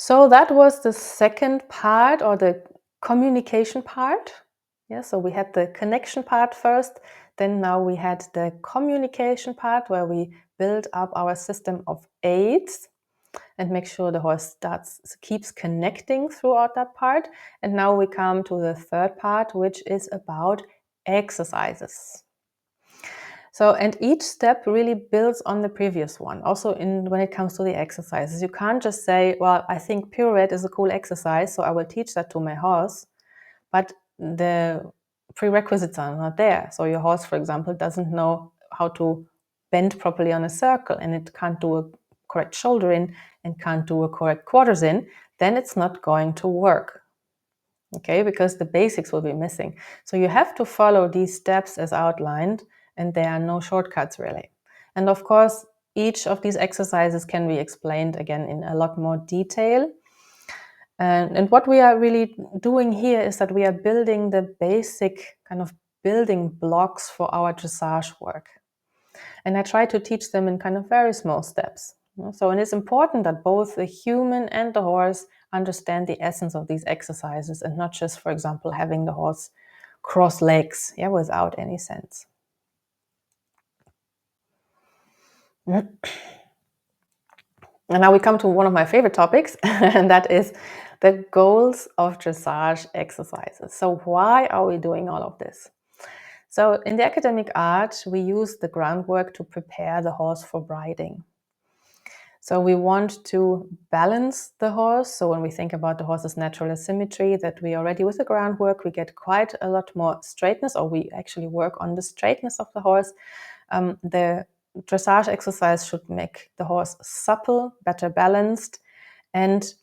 So that was the second part, or the communication part. Yeah, so we had the connection part first, then now we had the communication part where we build up our system of aids and make sure the horse keeps connecting throughout that part. And now we come to the third part, which is about exercises. So, and each step really builds on the previous one. Also, when it comes to the exercises, you can't just say, well, I think pirouette is a cool exercise, so I will teach that to my horse. But the prerequisites are not there. So your horse, for example, doesn't know how to bend properly on a circle, and it can't do a correct shoulder in and can't do a correct quarters in, then it's not going to work. Okay, because the basics will be missing. So you have to follow these steps as outlined, and there are no shortcuts really. And of course, each of these exercises can be explained again in a lot more detail. And what we are really doing here is that we are building the basic kind of building blocks for our dressage work. And I try to teach them in kind of very small steps. So, and it's important that both the human and the horse understand the essence of these exercises, and not just, for example, having the horse cross legs, without any sense. And now we come to one of my favorite topics, and that is the goals of dressage exercises. So why are we doing all of this? So in the academic art, we use the groundwork to prepare the horse for riding. So we want to balance the horse. So when we think about the horse's natural asymmetry, that we already with the groundwork, we get quite a lot more straightness, or we actually work on the straightness of the horse. The dressage exercise should make the horse supple, better balanced, and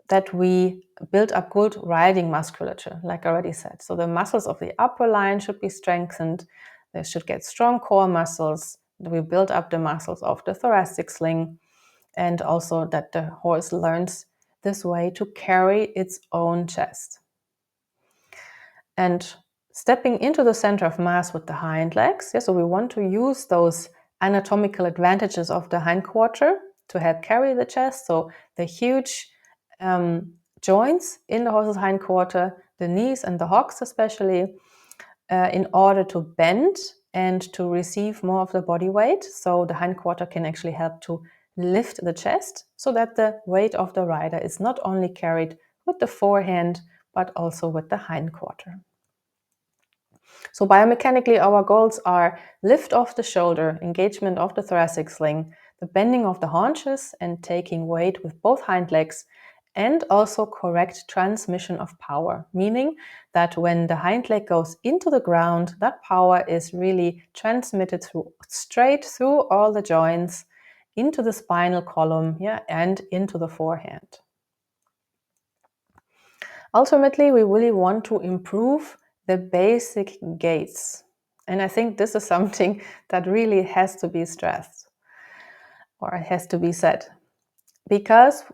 that we build up good riding musculature, like I already said. So the muscles of the upper line should be strengthened. They should get strong core muscles. We build up the muscles of the thoracic sling, and also that the horse learns this way to carry its own chest. And stepping into the center of mass with the hind legs, so we want to use those anatomical advantages of the hindquarter to help carry the chest. So the huge joints in the horse's hindquarter, the knees and the hocks especially, in order to bend and to receive more of the body weight. So the hindquarter can actually help to lift the chest so that the weight of the rider is not only carried with the forehand, but also with the hindquarter. So biomechanically, our goals are lift off the shoulder, engagement of the thoracic sling, the bending of the haunches and taking weight with both hind legs, and also correct transmission of power, meaning that when the hind leg goes into the ground, that power is really transmitted straight through all the joints into the spinal column, and into the forehand. Ultimately, we really want to improve the basic gaits. And I think this is something that really has to be stressed, or it has to be said. Because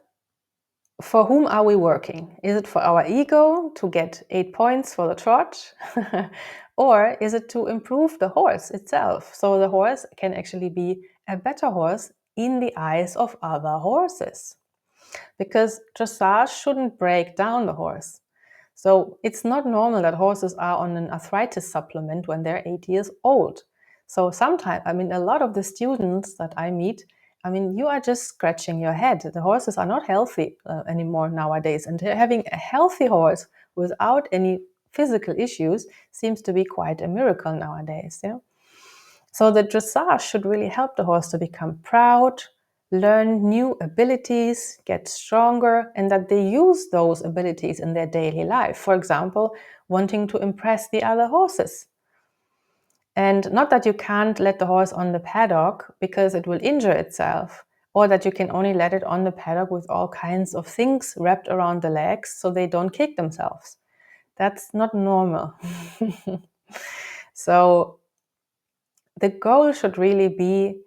for whom are we working? Is it for our ego to get 8 points for the trot? Or is it to improve the horse itself? So the horse can actually be a better horse in the eyes of other horses. Because dressage shouldn't break down the horse. So it's not normal that horses are on an arthritis supplement when they're 8 years old. So sometimes, a lot of the students that I meet, you are just scratching your head. The horses are not healthy anymore nowadays. And having a healthy horse without any physical issues seems to be quite a miracle nowadays. So the dressage should really help the horse to become proud, learn new abilities, get stronger, and that they use those abilities in their daily life. For example, wanting to impress the other horses. And not that you can't let the horse on the paddock because it will injure itself, or that you can only let it on the paddock with all kinds of things wrapped around the legs so they don't kick themselves. That's not normal. So the goal should really be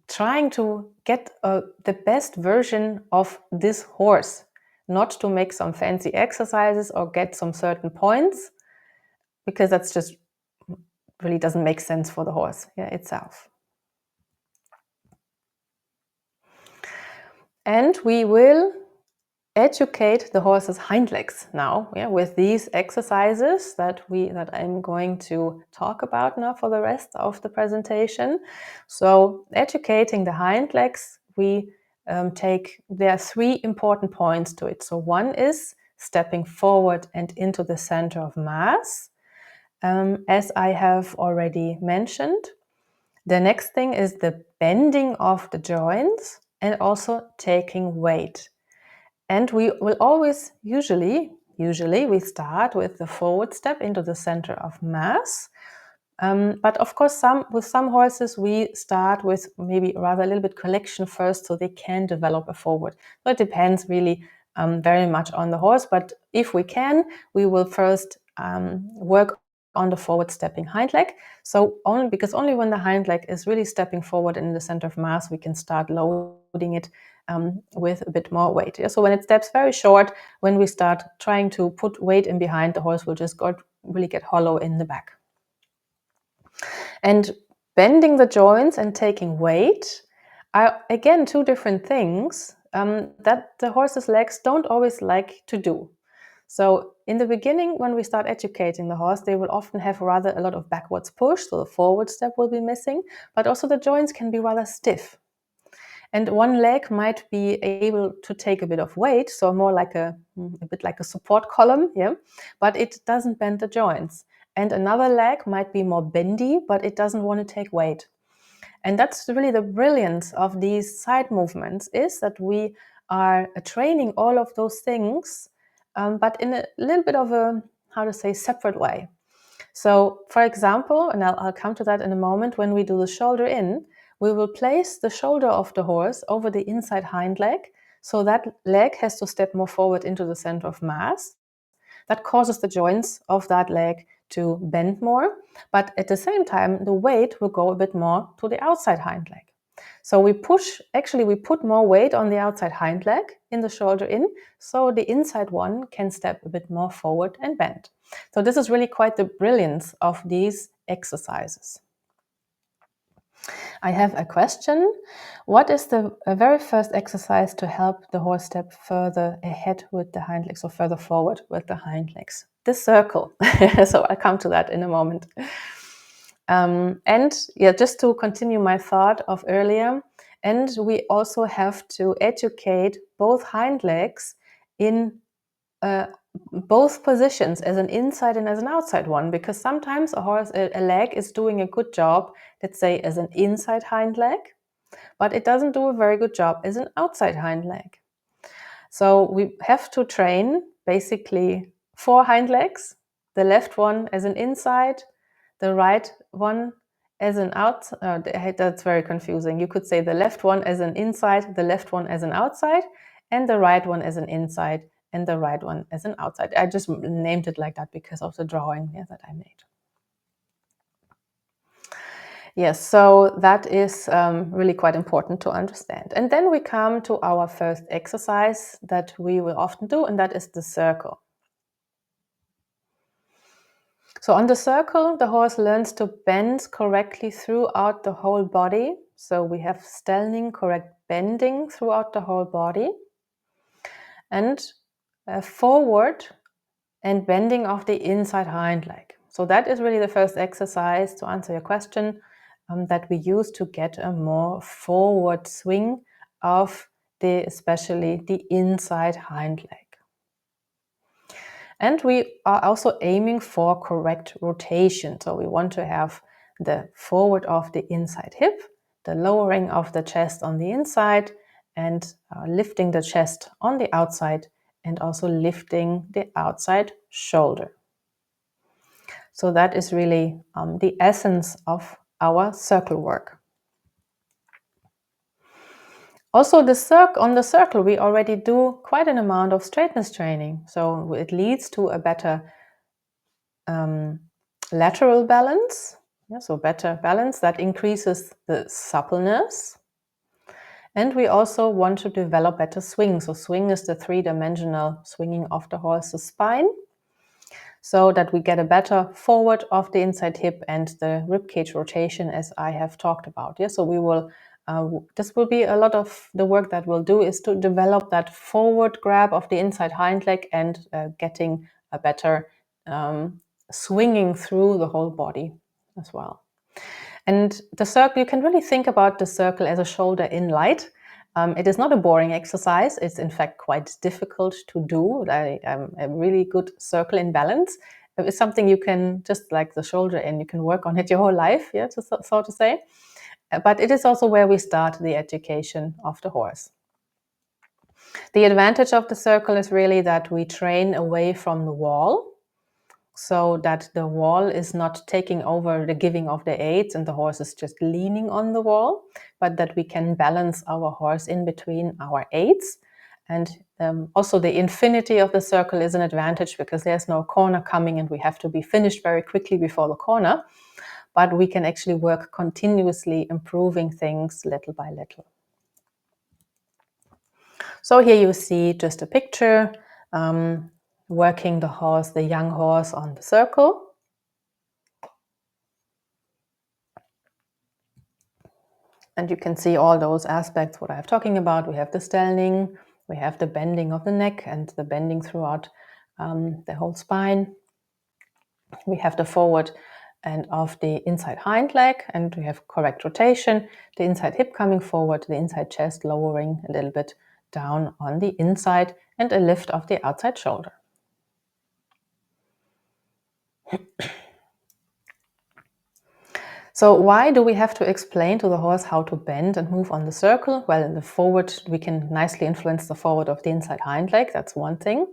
trying to get the best version of this horse, not to make some fancy exercises or get some certain points, because that's just really doesn't make sense for the horse itself. And we will educate the horse's hind legs now, with these exercises that I'm going to talk about now for the rest of the presentation. So educating the hind legs, there are 3 important points to it. So one is stepping forward and into the center of mass, as I have already mentioned. The next thing is the bending of the joints and also taking weight. And we will always, usually we start with the forward step into the center of mass. But of course, with some horses, we start with maybe rather a little bit collection first so they can develop a forward. So it depends really very much on the horse. But if we can, we will first work on the forward stepping hind leg. So only when the hind leg is really stepping forward in the center of mass, we can start loading it with a bit more weight. So when it steps very short, when we start trying to put weight in behind, the horse will just really get hollow in the back. And bending the joints and taking weight are, again, 2 different things that the horse's legs don't always like to do. So in the beginning, when we start educating the horse, they will often have rather a lot of backwards push, so the forward step will be missing, but also the joints can be rather stiff. And one leg might be able to take a bit of weight, so more like a bit like a support column, but it doesn't bend the joints. And another leg might be more bendy, but it doesn't want to take weight. And that's really the brilliance of these side movements, is that we are training all of those things, but in a little bit of a, separate way. So, for example, and I'll come to that in a moment, when we do the shoulder in, we will place the shoulder of the horse over the inside hind leg, so that leg has to step more forward into the center of mass. That causes the joints of that leg to bend more, but at the same time, the weight will go a bit more to the outside hind leg. So we put more weight on the outside hind leg in the shoulder in, so the inside one can step a bit more forward and bend. So this is really quite the brilliance of these exercises. I have a question. What is the very first exercise to help the horse step further ahead with the hind legs, or further forward with the hind legs? The circle. So I'll come to that in a moment. Just to continue my thought of earlier, and we also have to educate both hind legs in both positions, as an inside and as an outside one, because sometimes a leg is doing a good job, let's say as an inside hind leg, but it doesn't do a very good job as an outside hind leg. So we have to train basically 4 hind legs, the left one as an inside, the right one as an outside. That's very confusing. You could say the left one as an inside, the left one as an outside, and the right one as an inside, and the right one as an outside. I just named it like that because of the drawing that I made. Yes, so that is really quite important to understand. And then we come to our first exercise that we will often do, and that is the circle. So on the circle, the horse learns to bend correctly throughout the whole body. So we have stelling, correct bending throughout the whole body, and forward and bending of the inside hind leg. So that is really the first exercise, to answer your question, that we use to get a more forward swing of especially the inside hind leg. And we are also aiming for correct rotation. So we want to have the forward of the inside hip, the lowering of the chest on the inside, and lifting the chest on the outside, and also lifting the outside shoulder. So that is really the essence of our circle work. Also, on the circle, we already do quite an amount of straightness training. So it leads to a better lateral balance. So better balance that increases the suppleness. And we also want to develop better swing. So swing is the 3-dimensional swinging of the horse's spine, so that we get a better forward of the inside hip and the ribcage rotation, as I have talked about. So we will This will be a lot of the work that we'll do, is to develop that forward grab of the inside hind leg and getting a better swinging through the whole body as well. And the circle, you can really think about the circle as a shoulder in light. It is not a boring exercise. It's in fact quite difficult to do. A really good circle in balance. It's something you can, just like the shoulder in, you can work on it your whole life, yeah, so to say. But it is also where we start the education of the horse. The advantage of the circle is really that we train away from the wall, so that the wall is not taking over the giving of the aids and the horse is just leaning on the wall, but that we can balance our horse in between our aids. And also the infinity of the circle is an advantage because there's no corner coming and we have to be finished very quickly before the corner, but we can actually work continuously, improving things little by little. So here you see just a picture working the horse, the young horse, on the circle. And you can see all those aspects what I'm talking about. We have the stelling, we have the bending of the neck and the bending throughout the whole spine. We have the forward and of the inside hind leg, and we have correct rotation, the inside hip coming forward, the inside chest lowering a little bit down on the inside, and a lift of the outside shoulder. So why do we have to explain to the horse how to bend and move on the circle? Well, in the forward, we can nicely influence the forward of the inside hind leg. That's one thing.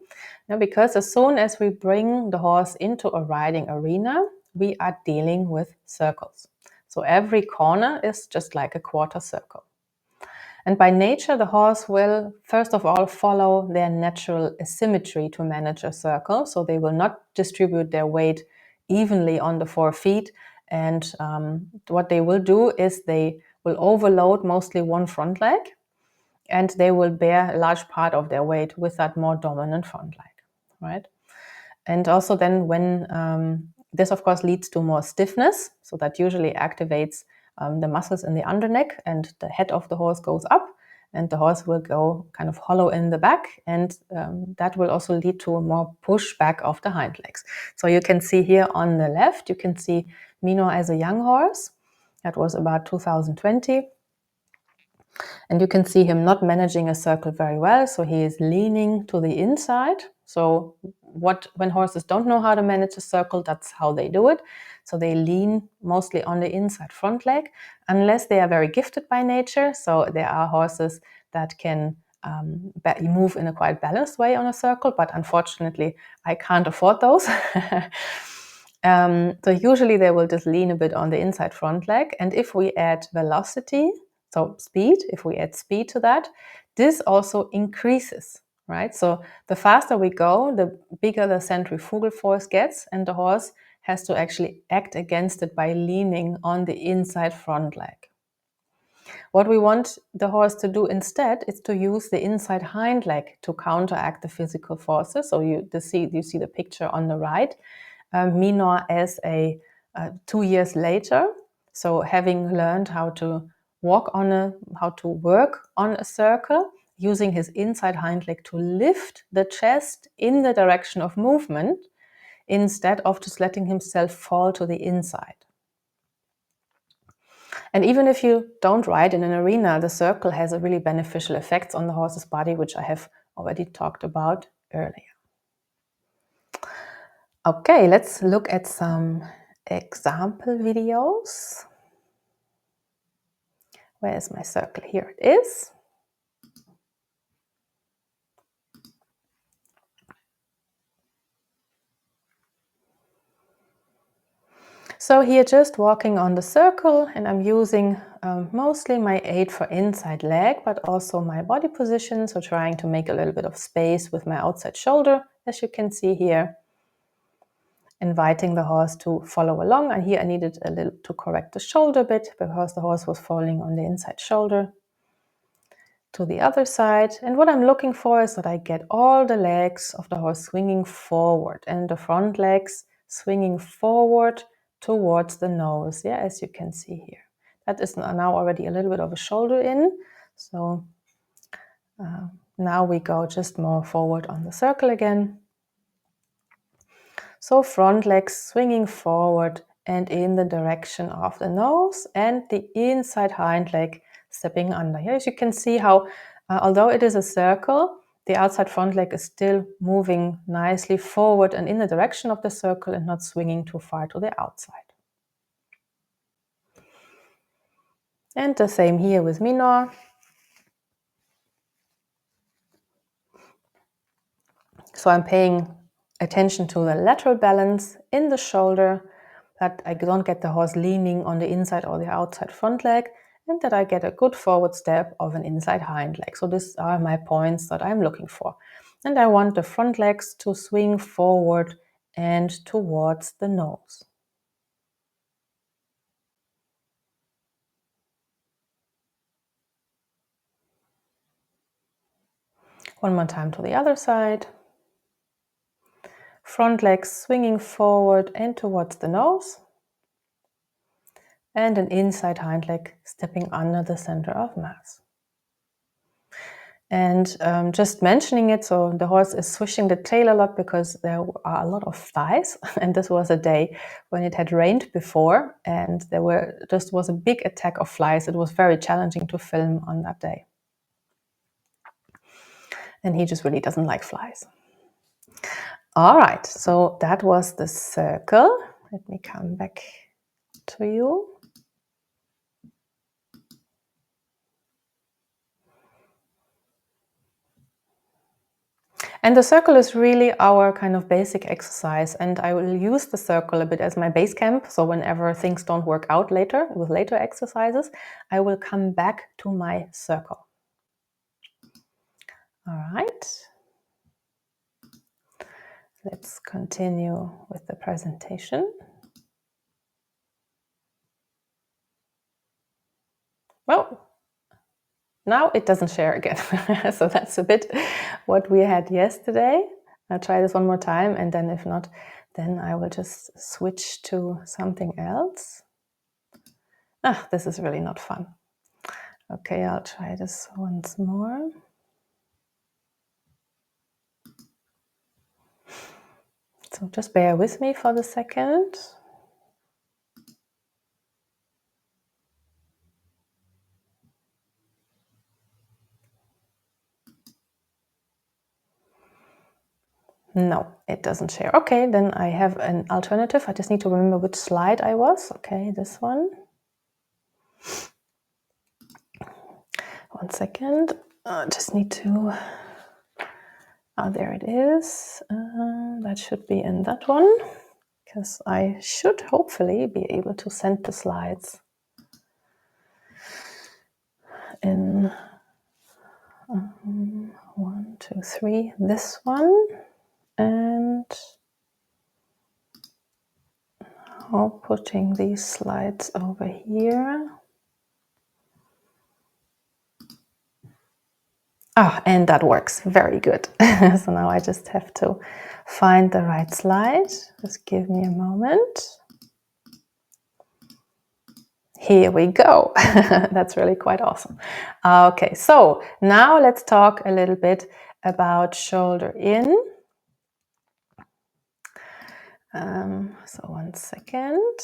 Because as soon as we bring the horse into a riding arena, we are dealing with circles. So every corner is just like a quarter circle. And by nature, the horse will, first of all, follow their natural asymmetry to manage a circle. So they will not distribute their weight evenly on the 4 feet. And what they will do is they will overload mostly one front leg, and they will bear a large part of their weight with that more dominant front leg, right? And also then when this, of course, leads to more stiffness, so that usually activates the muscles in the underneck, and the head of the horse goes up, and the horse will go kind of hollow in the back, and that will also lead to a more push back of the hind legs. So you can see here on the left, you can see Mino as a young horse. That was about 2020. And you can see him not managing a circle very well, so he is leaning to the inside. So when horses don't know how to manage a circle, that's how they do it. So they lean mostly on the inside front leg, unless they are very gifted by nature. So there are horses that can move in a quite balanced way on a circle, but unfortunately, I can't afford those. So usually they will just lean a bit on the inside front leg. And if we add velocity, so speed, if we add speed to that, this also increases, right? So the faster we go, the bigger the centrifugal force gets, and the horse has to actually act against it by leaning on the inside front leg. What we want the horse to do instead is to use the inside hind leg to counteract the physical forces. So you see the picture on the right. Minor as 2 years later, so having learned how to work on a circle, using his inside hind leg to lift the chest in the direction of movement, instead of just letting himself fall to the inside. And even if you don't ride in an arena, the circle has a really beneficial effects on the horse's body, which I have already talked about earlier. Okay, let's look at some example videos. Where is my circle? Here it is. So here just walking on the circle, and I'm using mostly my aid for inside leg, but also my body position. So trying to make a little bit of space with my outside shoulder, as you can see here. Inviting the horse to follow along. And here I needed a little to correct the shoulder bit because the horse was falling on the inside shoulder. To the other side. And what I'm looking for is that I get all the legs of the horse swinging forward and the front legs swinging forward towards the nose, yeah, as you can see here. That is now already a little bit of a shoulder in. So now we go just more forward on the circle again. So front legs swinging forward and in the direction of the nose, and the inside hind leg stepping under. Here, as you can see how, although it is a circle, the outside front leg is still moving nicely forward and in the direction of the circle and not swinging too far to the outside. And the same here with minor. So I'm paying attention to the lateral balance in the shoulder, that I don't get the horse leaning on the inside or the outside front leg, and that I get a good forward step of an inside hind leg. So these are my points that I'm looking for. And I want the front legs to swing forward and towards the nose. One more time to the other side. Front legs swinging forward and towards the nose. And an inside hind leg stepping under the center of mass. And just mentioning it, so the horse is swishing the tail a lot because there are a lot of flies. And this was a day when it had rained before and there was a big attack of flies. It was very challenging to film on that day. And he just really doesn't like flies. All right, so that was the circle. Let me come back to you. And the circle is really our kind of basic exercise, and I will use the circle a bit as my base camp. So whenever things don't work out later with later exercises, I will come back to my circle. All right. Let's continue with the presentation. Well, now it doesn't share again. So that's a bit what we had yesterday. I'll try this one more time, and then if not, then I will just switch to something else. This is really not fun. Okay, I'll try this once more. So just bear with me for the second. No, it doesn't share. Okay, then I have an alternative. I just need to remember which slide I was. Okay, this one. One second. I just need to... Oh, there it is. That should be in that one, because I should hopefully be able to send the slides in 1, 2, 3, this one, and now putting these slides over here. And that works very good. So now I just have to find the right slide. Just give me a moment. Here we go. That's really quite awesome. Okay, so now let's talk a little bit about shoulder in. So one second.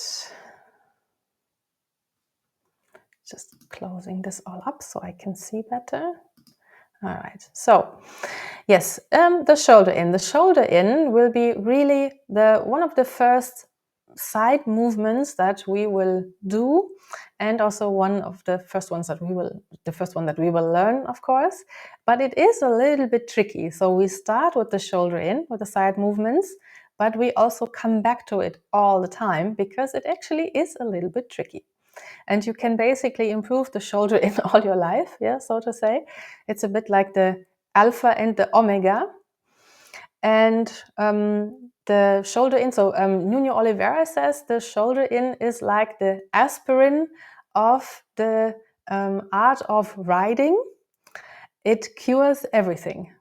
Just closing this all up so I can see better. All right, so yes, the shoulder in. The shoulder in will be really one of the first side movements that we will do, and also one of the first one that we will learn, of course. But it is a little bit tricky. So we start with the shoulder in, with the side movements, but we also come back to it all the time because it actually is a little bit tricky. And you can basically improve the shoulder in all your life, yeah, so to say. It's a bit like the alpha and the omega. And the shoulder in, so Nuno Oliveira says the shoulder in is like the aspirin of the art of riding. It cures everything.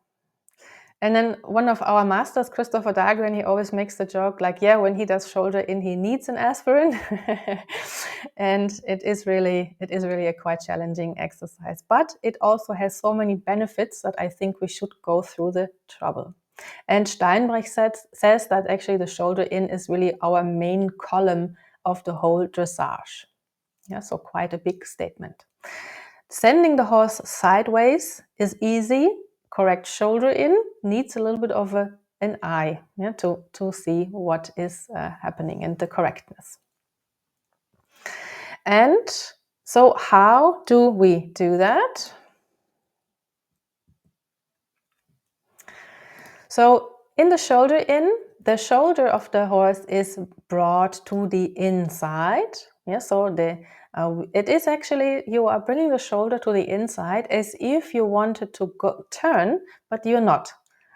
And then one of our masters, Christopher Dahlgren, he always makes the joke like, yeah, when he does shoulder in, he needs an aspirin. And it is really a quite challenging exercise. But it also has so many benefits that I think we should go through the trouble. And Steinbrech says that actually the shoulder in is really our main column of the whole dressage. Yeah, so quite a big statement. Sending the horse sideways is easy. Correct shoulder in needs a little bit of an eye, yeah, to see what is happening and the correctness. And so how do we do that? So in the shoulder in, the shoulder of the horse is brought to the inside. Yeah, so it is actually, you are bringing the shoulder to the inside as if you wanted to turn, but you're not,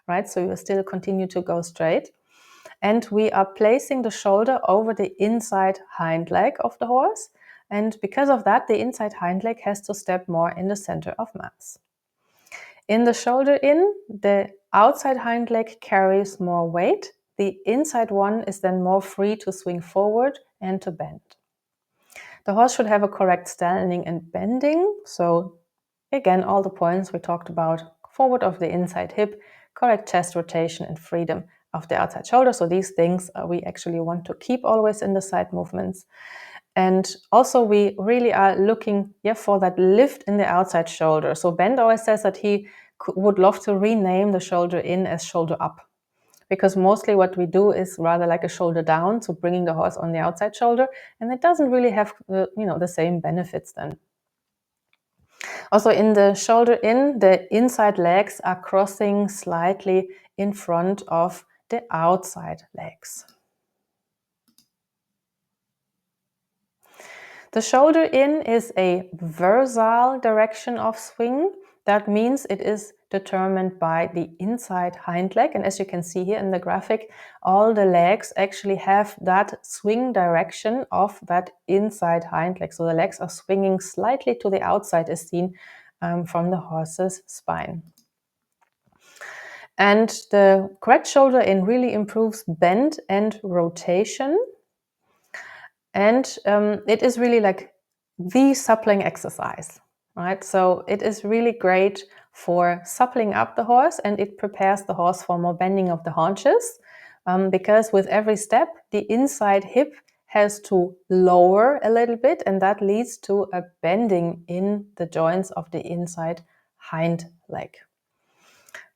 right? So you still continue to go straight. And we are placing the shoulder over the inside hind leg of the horse. And because of that, the inside hind leg has to step more in the center of mass. In the shoulder in, the outside hind leg carries more weight. The inside one is then more free to swing forward and to bend. The horse should have a correct standing and bending. So again, all the points we talked about: forward of the inside hip, correct chest rotation, and freedom of the outside shoulder. So these things we actually want to keep always in the side movements. And also we really are looking for that lift in the outside shoulder. So Bent always says that he would love to rename the shoulder in as shoulder up, because mostly what we do is rather like a shoulder down, so bringing the horse on the outside shoulder, and it doesn't really have the same benefits then. Also in the shoulder in, the inside legs are crossing slightly in front of the outside legs. The shoulder in is a versal direction of swing. That means it is determined by the inside hind leg. And as you can see here in the graphic, all the legs actually have that swing direction of that inside hind leg. So the legs are swinging slightly to the outside, as seen from the horse's spine. And the correct shoulder in really improves bend and rotation. And it is really like the suppling exercise, right? So it is really great for suppling up the horse, and it prepares the horse for more bending of the haunches, because with every step, the inside hip has to lower a little bit, and that leads to a bending in the joints of the inside hind leg.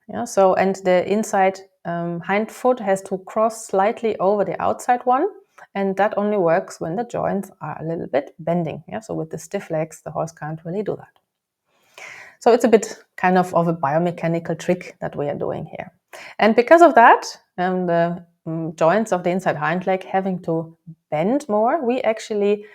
Yeah, so and the inside hind foot has to cross slightly over the outside one, and that only works when the joints are a little bit bending. Yeah, so with the stiff legs, the horse can't really do that. So it's a bit kind of a biomechanical trick that we are doing here. And because of that, the joints of the inside hind leg having to bend more, we actually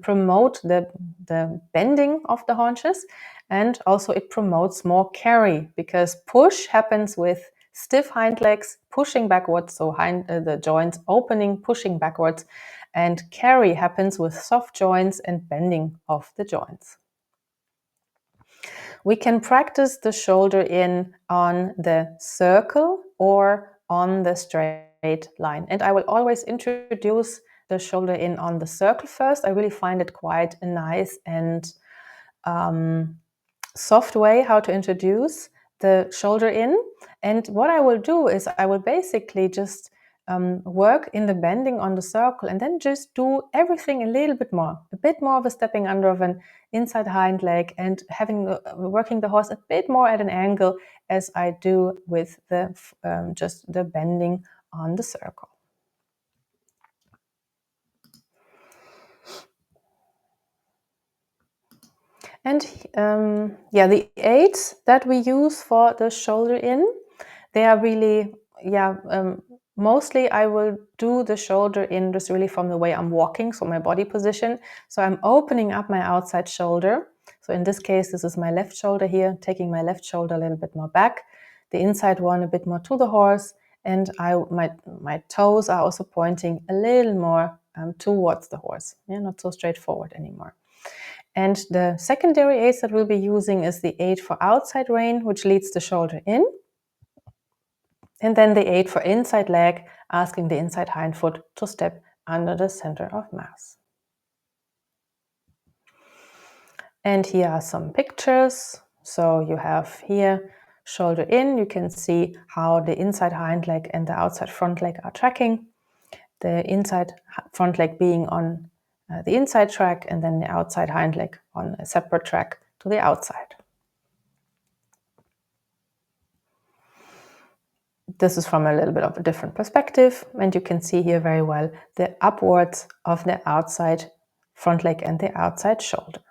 promote the bending of the haunches, and also it promotes more carry, because push happens with stiff hind legs pushing backwards, so the joints opening, pushing backwards, and carry happens with soft joints and bending of the joints. We can practice the shoulder in on the circle or on the straight line. And I will always introduce the shoulder in on the circle first. I really find it quite a nice and soft way how to introduce the shoulder in. And what I will do is I will basically just work in the bending on the circle, and then just do everything a bit more of a stepping under of an inside hind leg, and working the horse a bit more at an angle as I do with the just the bending on the circle. And the aids that we use for the shoulder in, they are really, mostly I will do the shoulder in just really from the way I'm walking, so my body position. So I'm opening up my outside shoulder. So in this case, this is my left shoulder here, taking my left shoulder a little bit more back, the inside one a bit more to the horse, and my toes are also pointing a little more towards the horse, not so straightforward anymore. And the secondary aids that we'll be using is the aid for outside rein, which leads the shoulder in. And then the 8 for inside leg, asking the inside hind foot to step under the center of mass. And here are some pictures. So you have here shoulder in. You can see how the inside hind leg and the outside front leg are tracking. The inside front leg being on the inside track, and then the outside hind leg on a separate track to the outside. This is from a little bit of a different perspective, and you can see here very well the upwards of the outside front leg and the outside shoulder.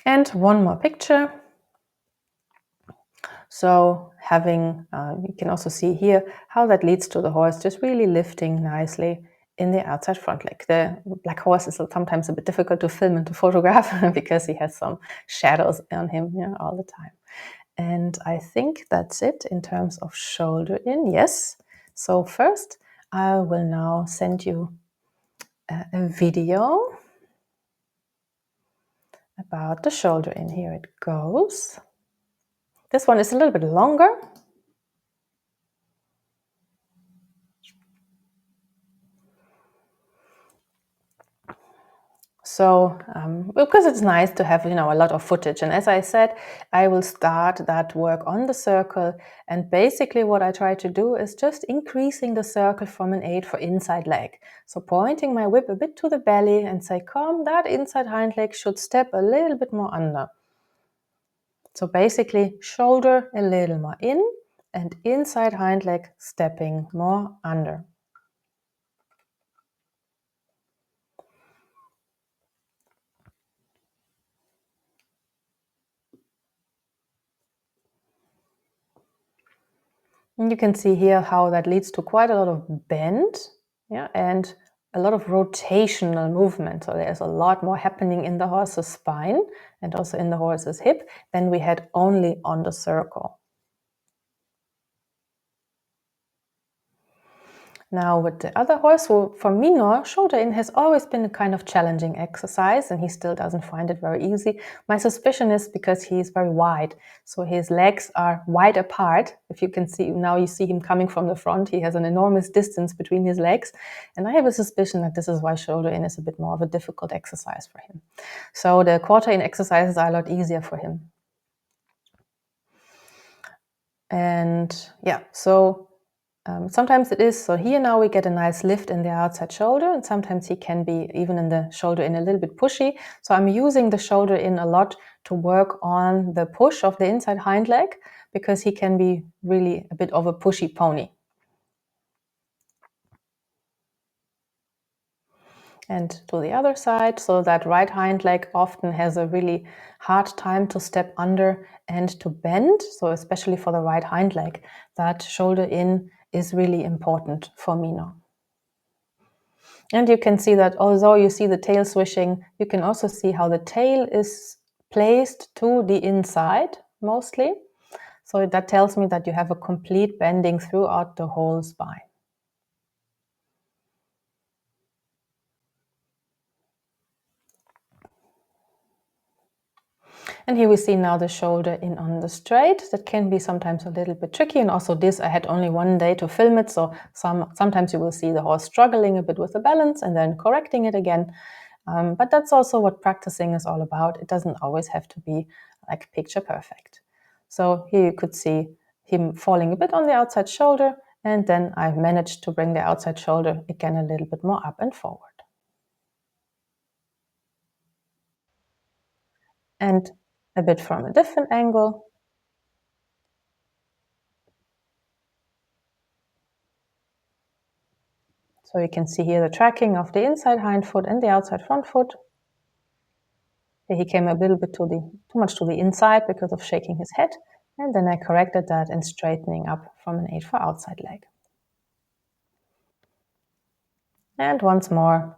And one more picture. So having, you can also see here how that leads to the horse just really lifting nicely in the outside front leg. The black horse is sometimes a bit difficult to film and to photograph because he has some shadows on him all the time. And I think that's it in terms of shoulder in. Yes. So first, I will now send you a video about the shoulder in. Here it goes. This one is a little bit longer. So, because it's nice to have, a lot of footage. And as I said, I will start that work on the circle. And basically what I try to do is just increasing the circle from an 8 for inside leg. So pointing my whip a bit to the belly and say, come, that inside hind leg should step a little bit more under. So basically shoulder a little more in and inside hind leg stepping more under. And you can see here how that leads to quite a lot of bend, and a lot of rotational movement. So there's a lot more happening in the horse's spine and also in the horse's hip than we had only on the circle. Now with the other horse, well, for Mino, shoulder in has always been a kind of challenging exercise, and he still doesn't find it very easy. My suspicion is because he is very wide. So his legs are wide apart. If you can see, now you see him coming from the front. He has an enormous distance between his legs. And I have a suspicion that this is why shoulder in is a bit more of a difficult exercise for him. So the quarter in exercises are a lot easier for him. And so sometimes it is, so here now we get a nice lift in the outside shoulder, and sometimes he can be even in the shoulder in a little bit pushy. So I'm using the shoulder in a lot to work on the push of the inside hind leg, because he can be really a bit of a pushy pony. And to the other side, so that right hind leg often has a really hard time to step under and to bend. So especially for the right hind leg, that shoulder in is really important for Mino. And you can see that although you see the tail swishing, you can also see how the tail is placed to the inside mostly. So that tells me that you have a complete bending throughout the whole spine. And here we see now the shoulder in on the straight. That can be sometimes a little bit tricky. And also this, I had only one day to film it. So sometimes you will see the horse struggling a bit with the balance and then correcting it again. But that's also what practicing is all about. It doesn't always have to be like picture perfect. So here you could see him falling a bit on the outside shoulder. And then I've managed to bring the outside shoulder again a little bit more up and forward. And a bit from a different angle. So you can see here the tracking of the inside hind foot and the outside front foot. Here he came a little bit too much to the inside because of shaking his head. And then I corrected that and straightening up from an 8 for outside leg. And once more,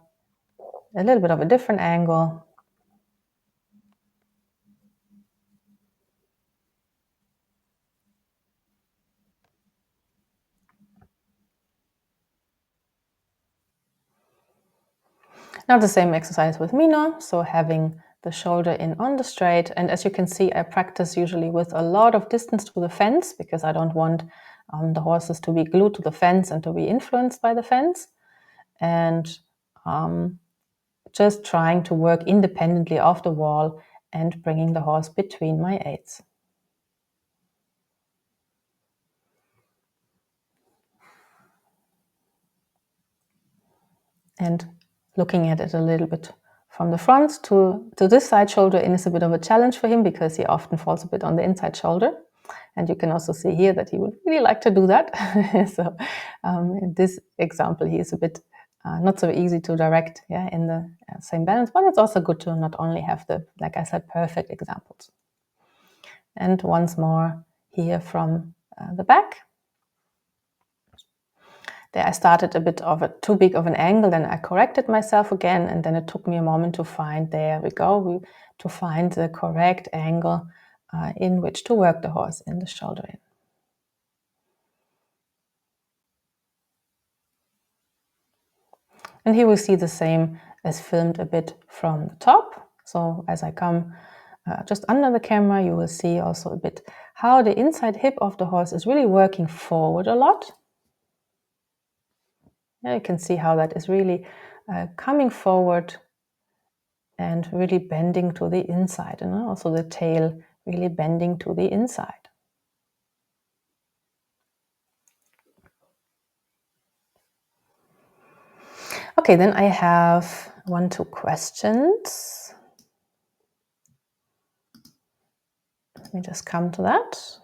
a little bit of a different angle. Now the same exercise with Mino, so having the shoulder in on the straight. And as you can see, I practice usually with a lot of distance to the fence because I don't want the horses to be glued to the fence and to be influenced by the fence. And just trying to work independently of the wall and bringing the horse between my aids. And looking at it a little bit from the front to this side shoulder in is a bit of a challenge for him because he often falls a bit on the inside shoulder. And you can also see here that he would really like to do that. So in this example, he is a bit not so easy to direct in the same balance, but it's also good to not only have the, like I said, perfect examples. And once more here from the back. There I started a bit of a too big of an angle, then I corrected myself again, and then it took me a moment to find, there we go, to find the correct angle in which to work the horse in the shoulder in. And here we see the same as filmed a bit from the top. So as I come just under the camera, you will see also a bit how the inside hip of the horse is really working forward a lot. You can see how that is really coming forward and really bending to the inside, and also the tail really bending to the inside. Okay, then I have 1-2 questions. Let me just come to that.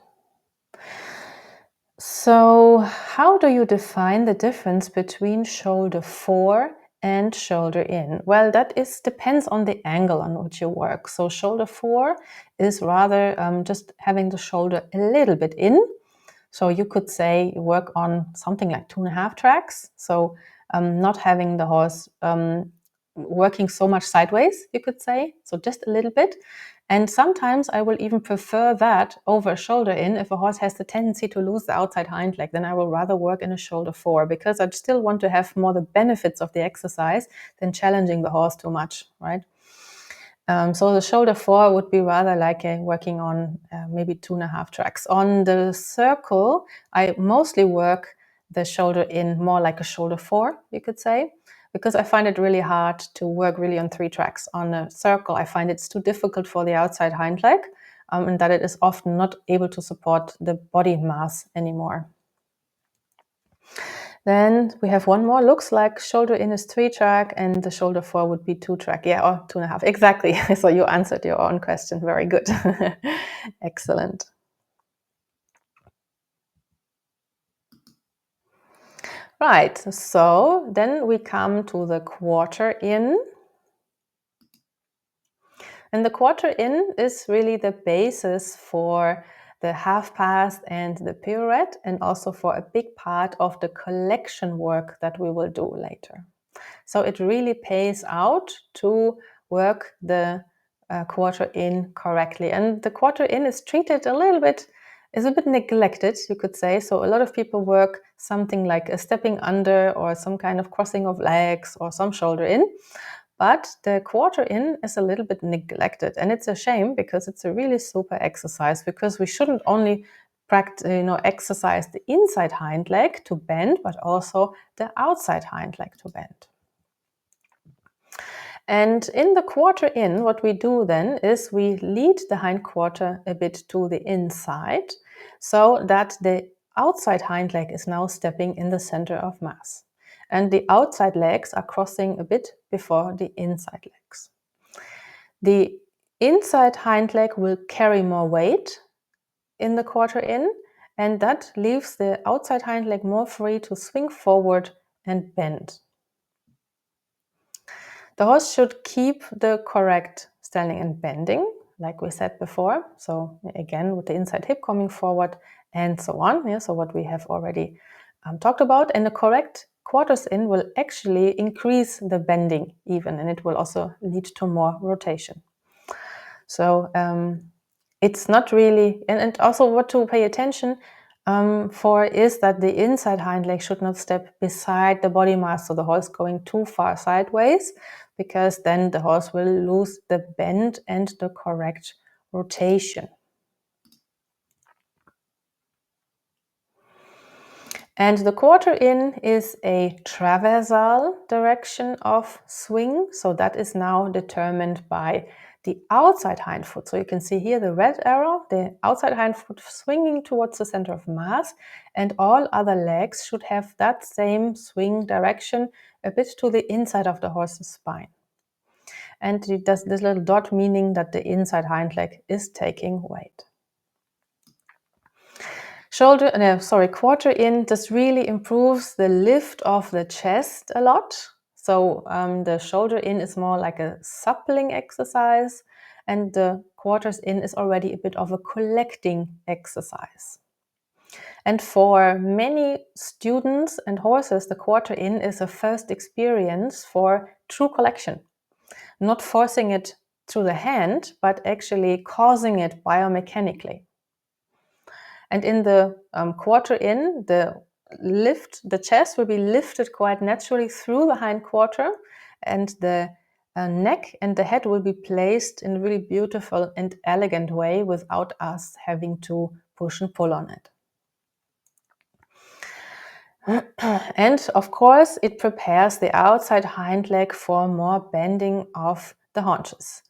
So, how do you define the difference between shoulder 4 and shoulder in? Well, that depends on the angle on which you work. So shoulder 4 is rather just having the shoulder a little bit in. So you could say you work on something like 2.5 tracks. So not having the horse working so much sideways, you could say. So just a little bit. And sometimes I will even prefer that over a shoulder in. If a horse has the tendency to lose the outside hind leg, then I will rather work in a shoulder 4 because I still want to have more the benefits of the exercise than challenging the horse too much, right? So the shoulder 4 would be rather like working on maybe 2.5 tracks. On the circle, I mostly work the shoulder in more like a shoulder 4, you could say, because I find it really hard to work really on 3 tracks. On a circle, I find it's too difficult for the outside hind leg, and that it is often not able to support the body mass anymore. Then we have one more. Looks like shoulder in is 3 track and the shoulder 4 would be 2 track. Yeah, or 2.5. Exactly. So you answered your own question. Very good. Excellent. Right. So then we come to the quarter in. And the quarter in is really the basis for the half pass and the pirouette, and also for a big part of the collection work that we will do later. So it really pays out to work the quarter in correctly. And the quarter in is treated is a bit neglected, you could say. So a lot of people work something like a stepping under or some kind of crossing of legs or some shoulder in. But the quarter in is a little bit neglected, and it's a shame because it's a really super exercise, because we shouldn't only exercise the inside hind leg to bend, but also the outside hind leg to bend. And in the quarter in, what we do then is we lead the hind quarter a bit to the inside so that the outside hind leg is now stepping in the center of mass. And the outside legs are crossing a bit before the inside legs. The inside hind leg will carry more weight in the quarter in, and that leaves the outside hind leg more free to swing forward and bend. The horse should keep the correct standing and bending, like we said before. So again, with the inside hip coming forward and so on. Yeah, so what we have already talked about. And the correct quarters in will actually increase the bending even, and it will also lead to more rotation. So it's not really, and also what to pay attention for is that the inside hind leg should not step beside the body mass, so the horse going too far sideways, because then the horse will lose the bend and the correct rotation. And the quarter in is a traversal direction of swing. So that is now determined by the outside hind foot. So you can see here the red arrow, the outside hind foot swinging towards the center of mass, and all other legs should have that same swing direction a bit to the inside of the horse's spine. And it does this little dot meaning that the inside hind leg is taking weight. Quarter in just really improves the lift of the chest a lot. So the shoulder in is more like a suppling exercise, and the quarters in is already a bit of a collecting exercise. And for many students and horses, the quarter in is a first experience for true collection. Not forcing it through the hand, but actually causing it biomechanically. And in the quarter in, the chest will be lifted quite naturally through the hind quarter, and the neck and the head will be placed in a really beautiful and elegant way without us having to push and pull on it. And of course, it prepares the outside hind leg for more bending of the haunches.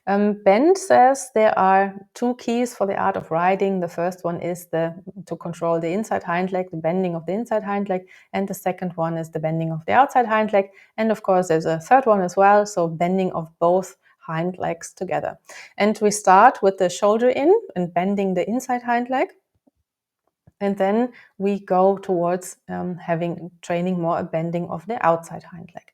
Bent says there are two keys for the art of riding. The first one is to control the inside hind leg, the bending of the inside hind leg, and the second one is the bending of the outside hind leg. And of course, there's a third one as well, so bending of both hind legs together. And we start with the shoulder in and bending the inside hind leg. And then we go towards training more a bending of the outside hind leg.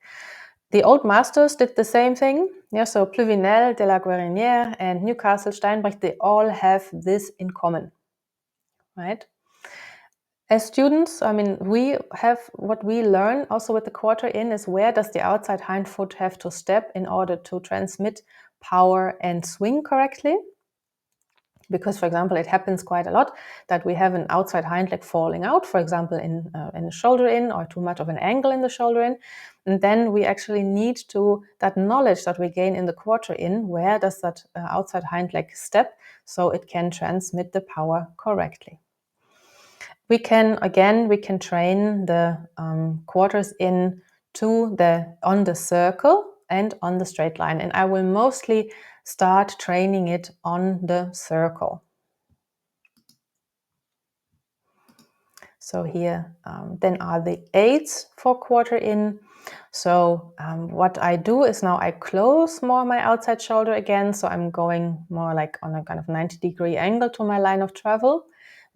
The old masters did the same thing. Yeah, so Pluvinel, de la Guérinière, and Newcastle Steinbrecht, they all have this in common, right? As students, we have what we learn also with the quarter in is where does the outside hind foot have to step in order to transmit power and swing correctly? Because, for example, it happens quite a lot that we have an outside hind leg falling out, for example, in the shoulder in, or too much of an angle in the shoulder in. And then we actually need that knowledge that we gain in the quarter in, where does that outside hind leg step so it can transmit the power correctly. We can train the quarters in on the circle and on the straight line. And I will mostly start training it on the circle. So here then are the aids for quarter in. So what I do is now I close more my outside shoulder again. So I'm going more like on a kind of 90-degree angle to my line of travel.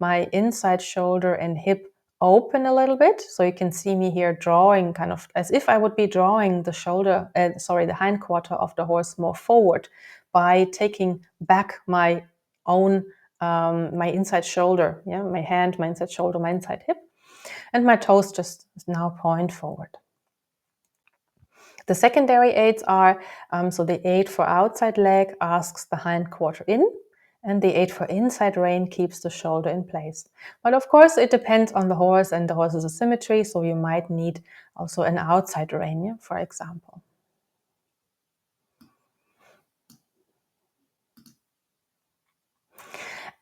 My inside shoulder and hip open a little bit. So you can see me here drawing kind of as if I would be drawing the hind quarter of the horse more forward by taking back my own my inside shoulder, my hand, my inside shoulder, my inside hip, and my toes just now point forward. The secondary aids are, so the aid for outside leg asks the hind quarter in, and the aid for inside rein keeps the shoulder in place. But of course, it depends on the horse and the horse's asymmetry, so you might need also an outside rein, for example.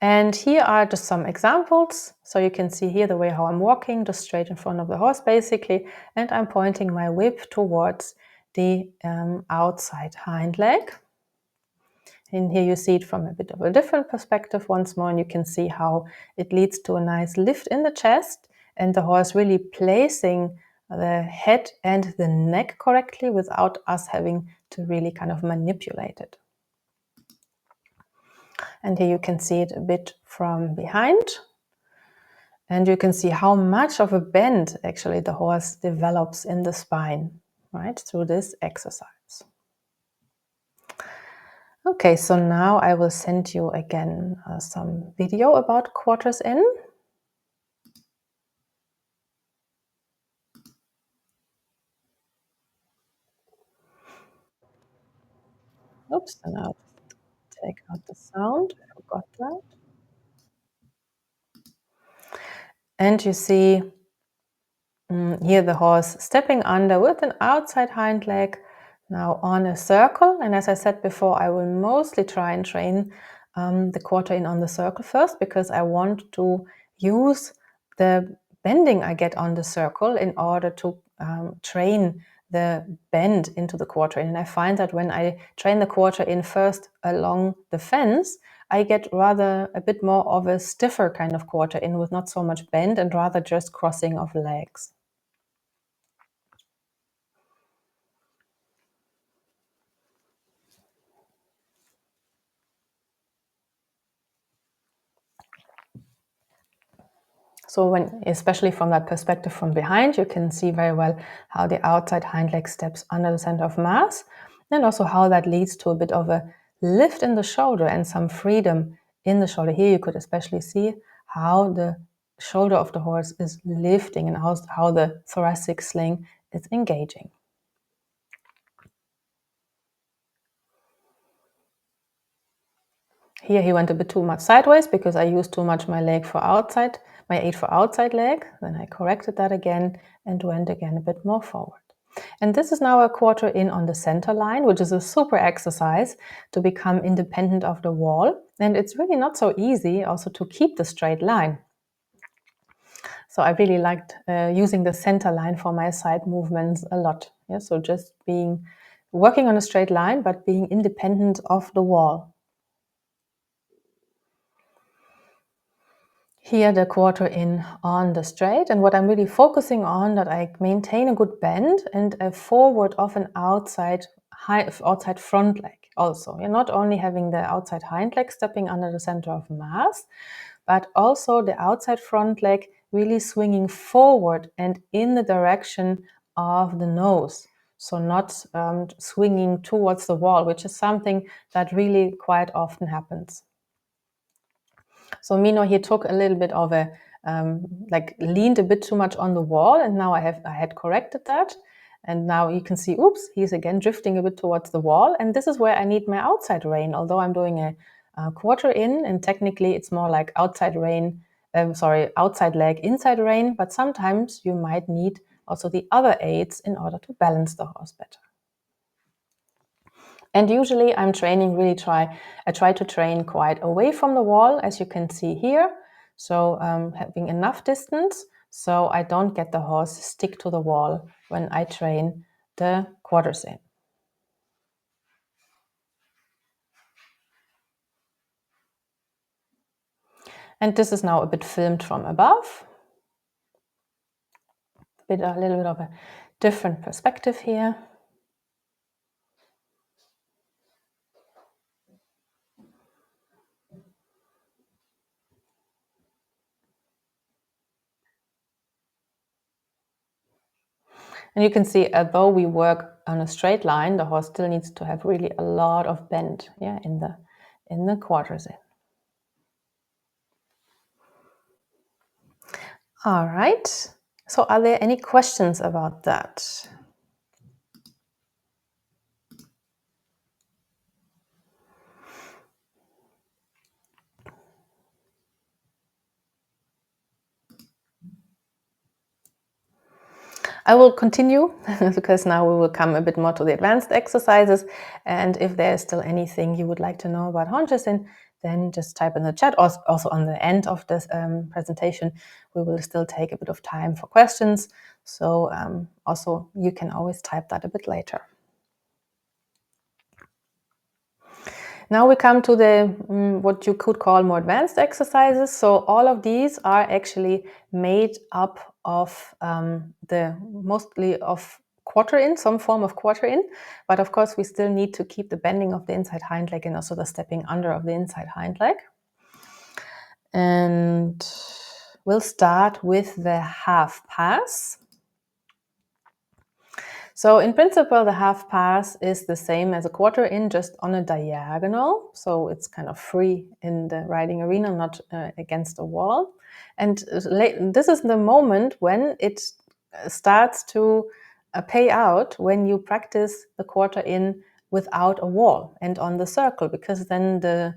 And here are just some examples. So you can see here the way how I'm walking, just straight in front of the horse basically, and I'm pointing my whip towards the outside hind leg. And here you see it from a bit of a different perspective once more, and you can see how it leads to a nice lift in the chest and the horse really placing the head and the neck correctly without us having to really kind of manipulate it. And here you can see it a bit from behind. And you can see how much of a bend actually the horse develops in the spine, right, through this exercise. Okay, so now I will send you again some video about quarters in. Oops, and I'll take out the sound. I forgot that. And you see here the horse stepping under with an outside hind leg, Now on a circle, and as I said before, I will mostly try and train the quarter in on the circle first, because I want to use the bending I get on the circle in order to train the bend into the quarter in. And I find that when I train the quarter in first along the fence, I get rather a bit more of a stiffer kind of quarter in with not so much bend and rather just crossing of legs. So when, especially from that perspective from behind, you can see very well how the outside hind leg steps under the center of mass, and also how that leads to a bit of a lift in the shoulder and some freedom in the shoulder. Here you could especially see how the shoulder of the horse is lifting and how the thoracic sling is engaging. Here he went a bit too much sideways because I used too much my leg for outside, my 8 for outside leg. Then I corrected that again and went again a bit more forward. And this is now a quarter in on the center line, which is a super exercise to become independent of the wall. And it's really not so easy also to keep the straight line. So I really liked using the center line for my side movements a lot. Yeah, so just working on a straight line, but being independent of the wall. Here the quarter in on the straight, and what I'm really focusing on, that I maintain a good bend and a forward of an outside front leg also. You're not only having the outside hind leg stepping under the center of mass, but also the outside front leg really swinging forward and in the direction of the nose. So not swinging towards the wall, which is something that really quite often happens. So Mino here took a little bit of a leaned a bit too much on the wall, and now I had corrected that, and now you can see, oops, he's again drifting a bit towards the wall, and this is where I need my outside rein. Although I'm doing a quarter in, and technically it's more like outside leg, inside rein, but sometimes you might need also the other aids in order to balance the horse better. And usually I try to train quite away from the wall, as you can see here. So having enough distance so I don't get the horse stick to the wall when I train the quarters in. And this is now a bit filmed from above. A little bit of a different perspective here. And you can see, although we work on a straight line, the horse still needs to have really a lot of bend, in the quarters in. All right. So are there any questions about that? I will continue because now we will come a bit more to the advanced exercises. And if there's still anything you would like to know about haunches, then just type in the chat. Also on the end of this presentation, we will still take a bit of time for questions. So also you can always type that a bit later. Now we come to the what you could call more advanced exercises. So all of these are actually made up of mostly of quarter in, some form of quarter in. But of course, we still need to keep the bending of the inside hind leg and also the stepping under of the inside hind leg. And we'll start with the half pass. So in principle, the half pass is the same as a quarter in, just on a diagonal. So it's kind of free in the riding arena, not against a wall. And this is the moment when it starts to pay out, when you practice the quarter in without a wall and on the circle, because then the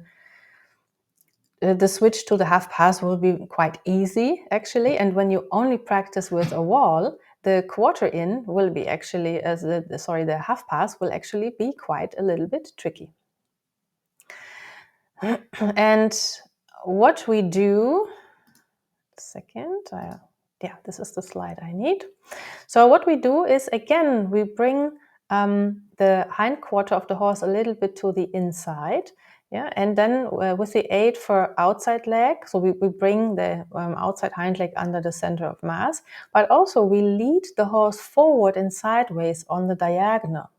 switch to the half pass will be quite easy, actually. And when you only practice with a wall, the quarter in will be actually, the half pass will actually be quite a little bit tricky. And what we do, this is the slide I need. So what we do is, again, we bring the hind quarter of the horse a little bit to the inside. Yeah, and then with the aid for outside leg, so we bring the outside hind leg under the center of mass, but also we lead the horse forward and sideways on the diagonal.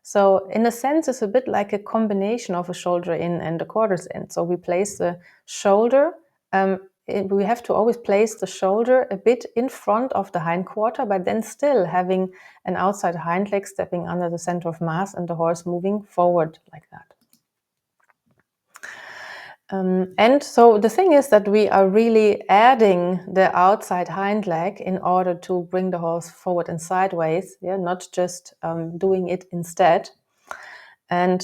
So in a sense, it's a bit like a combination of a shoulder in and a quarters in. So we place the shoulder, we have to always place the shoulder a bit in front of the hind quarter, but then still having an outside hind leg stepping under the center of mass and the horse moving forward like that. And so the thing is that we are really adding the outside hind leg in order to bring the horse forward and sideways, not just doing it instead. And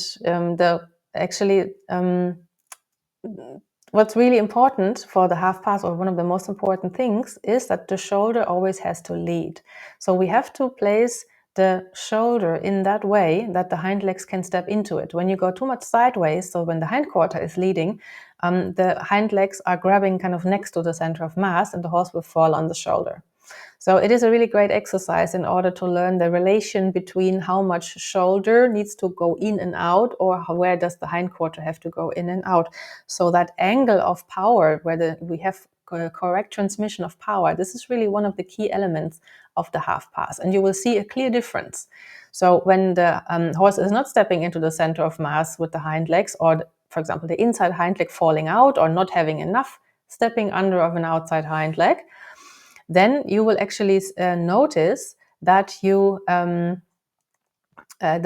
what's really important for the half pass, or one of the most important things, is that the shoulder always has to lead. So we have to place the shoulder in that way that the hind legs can step into it. When you go too much sideways, so when the hind quarter is leading, the hind legs are grabbing kind of next to the center of mass and the horse will fall on the shoulder. So it is a really great exercise in order to learn the relation between how much shoulder needs to go in and out, or where does the hind quarter have to go in and out. So that angle of power, where we have correct transmission of power, this is really one of the key elements of the half pass. And you will see a clear difference. So when the horse is not stepping into the center of mass with the hind legs, or for example, the inside hind leg falling out or not having enough stepping under of an outside hind leg, then you will actually notice that the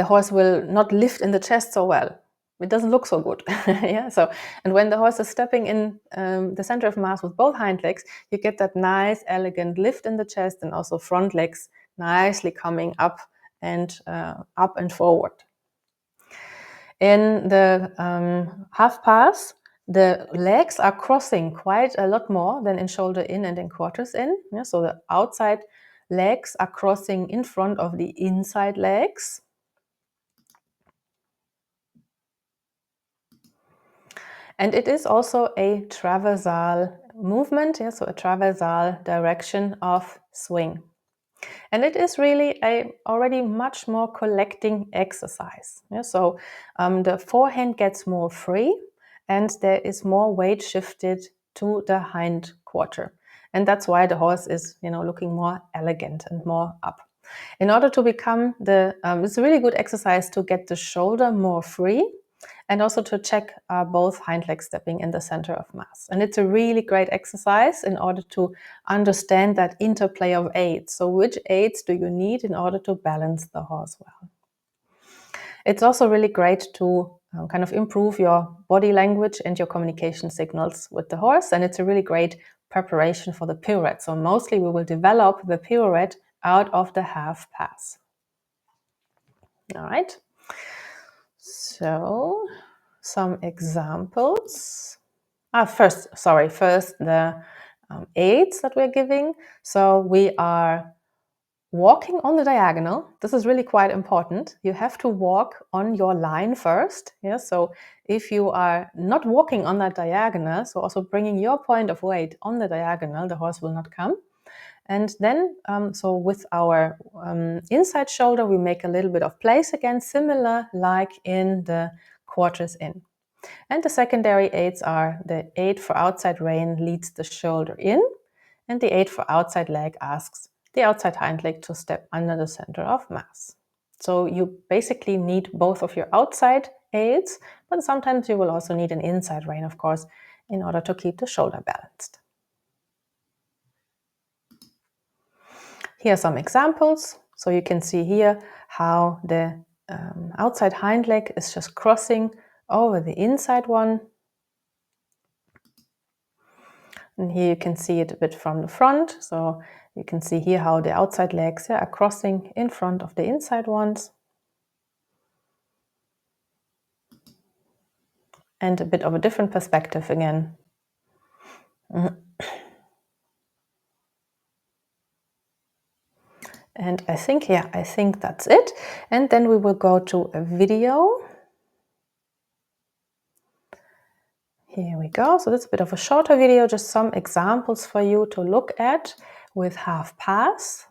horse will not lift in the chest so well. It doesn't look so good. And when the horse is stepping in the center of mass with both hind legs, you get that nice, elegant lift in the chest, and also front legs nicely coming up and forward. In the half pass, the legs are crossing quite a lot more than in shoulder in and in quarters in. So the outside legs are crossing in front of the inside legs. And it is also a traversal movement, so a traversal direction of swing. And it is really a already much more collecting exercise. So the forehand gets more free, and there is more weight shifted to the hind quarter. And that's why the horse is, looking more elegant and more up. In order to become it's a really good exercise to get the shoulder more free, and also to check both hind legs stepping in the center of mass. And it's a really great exercise in order to understand that interplay of aids. So which aids do you need in order to balance the horse well? It's also really great to kind of improve your body language and your communication signals with the horse. And it's a really great preparation for the pirouette. So mostly we will develop the pirouette out of the half pass. All right. So some examples. First the aids that we're giving. So we are walking on the diagonal. This is really quite important. You have to walk on your line first. So if you are not walking on that diagonal, so also bringing your point of weight on the diagonal, the horse will not come. And then, so with our inside shoulder, we make a little bit of place again, similar like in the quarters in. And the secondary aids are the aid for outside rein leads the shoulder in, and the aid for outside leg asks the outside hind leg to step under the center of mass. So you basically need both of your outside aids, but sometimes you will also need an inside rein, of course, in order to keep the shoulder balanced. Here are some examples. So you can see here how the outside hind leg is just crossing over the inside one. And here you can see it a bit from the front. So you can see here how the outside legs are crossing in front of the inside ones. And a bit of a different perspective again. And I think that's it. And then we will go to a video. Here we go. So that's a bit of a shorter video, just some examples for you to look at with half pass.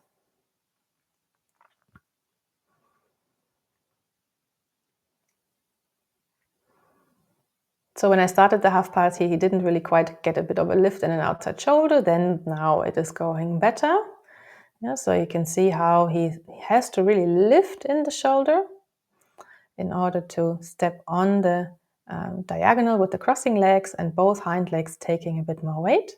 So when I started the half pass here, he didn't really quite get a bit of a lift in an outside shoulder. Then now it is going better. Yeah, so you can see how he has to really lift in the shoulder in order to step on the diagonal with the crossing legs and both hind legs taking a bit more weight.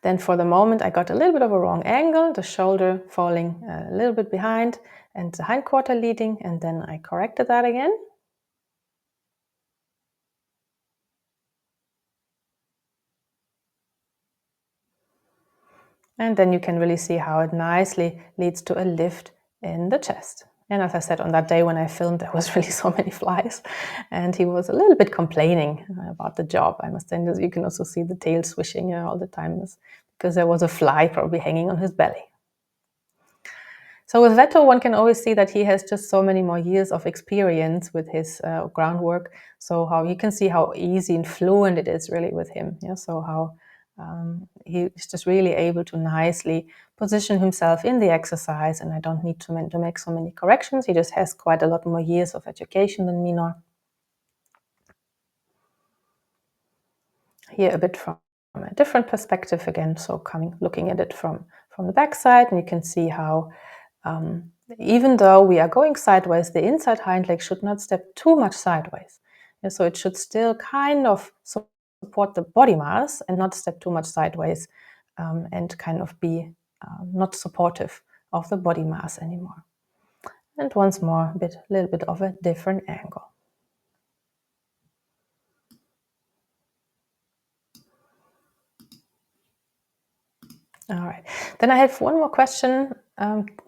Then for the moment I got a little bit of a wrong angle, the shoulder falling a little bit behind and the hind quarter leading, and then I corrected that again. And then you can really see how it nicely leads to a lift in the chest. And as I said, on that day when I filmed, there was really so many flies, and he was a little bit complaining about the job. I must say, you can also see the tail swishing all the time because there was a fly probably hanging on his belly. So with Veto, one can always see that he has just so many more years of experience with his groundwork. So how you can see how easy and fluent it is really with him. Yeah, so how he's just really able to nicely position himself in the exercise, and I don't need to make so many corrections. He just has quite a lot more years of education than me now. Here a bit from a different perspective again, so looking at it from the back side, and you can see how even though we are going sideways, the inside hind leg should not step too much sideways. Yeah, so it should still kind of support the body mass and not step too much sideways and kind of be not supportive of the body mass anymore. And once more, a little bit of a different angle. All right. Then I have one more question.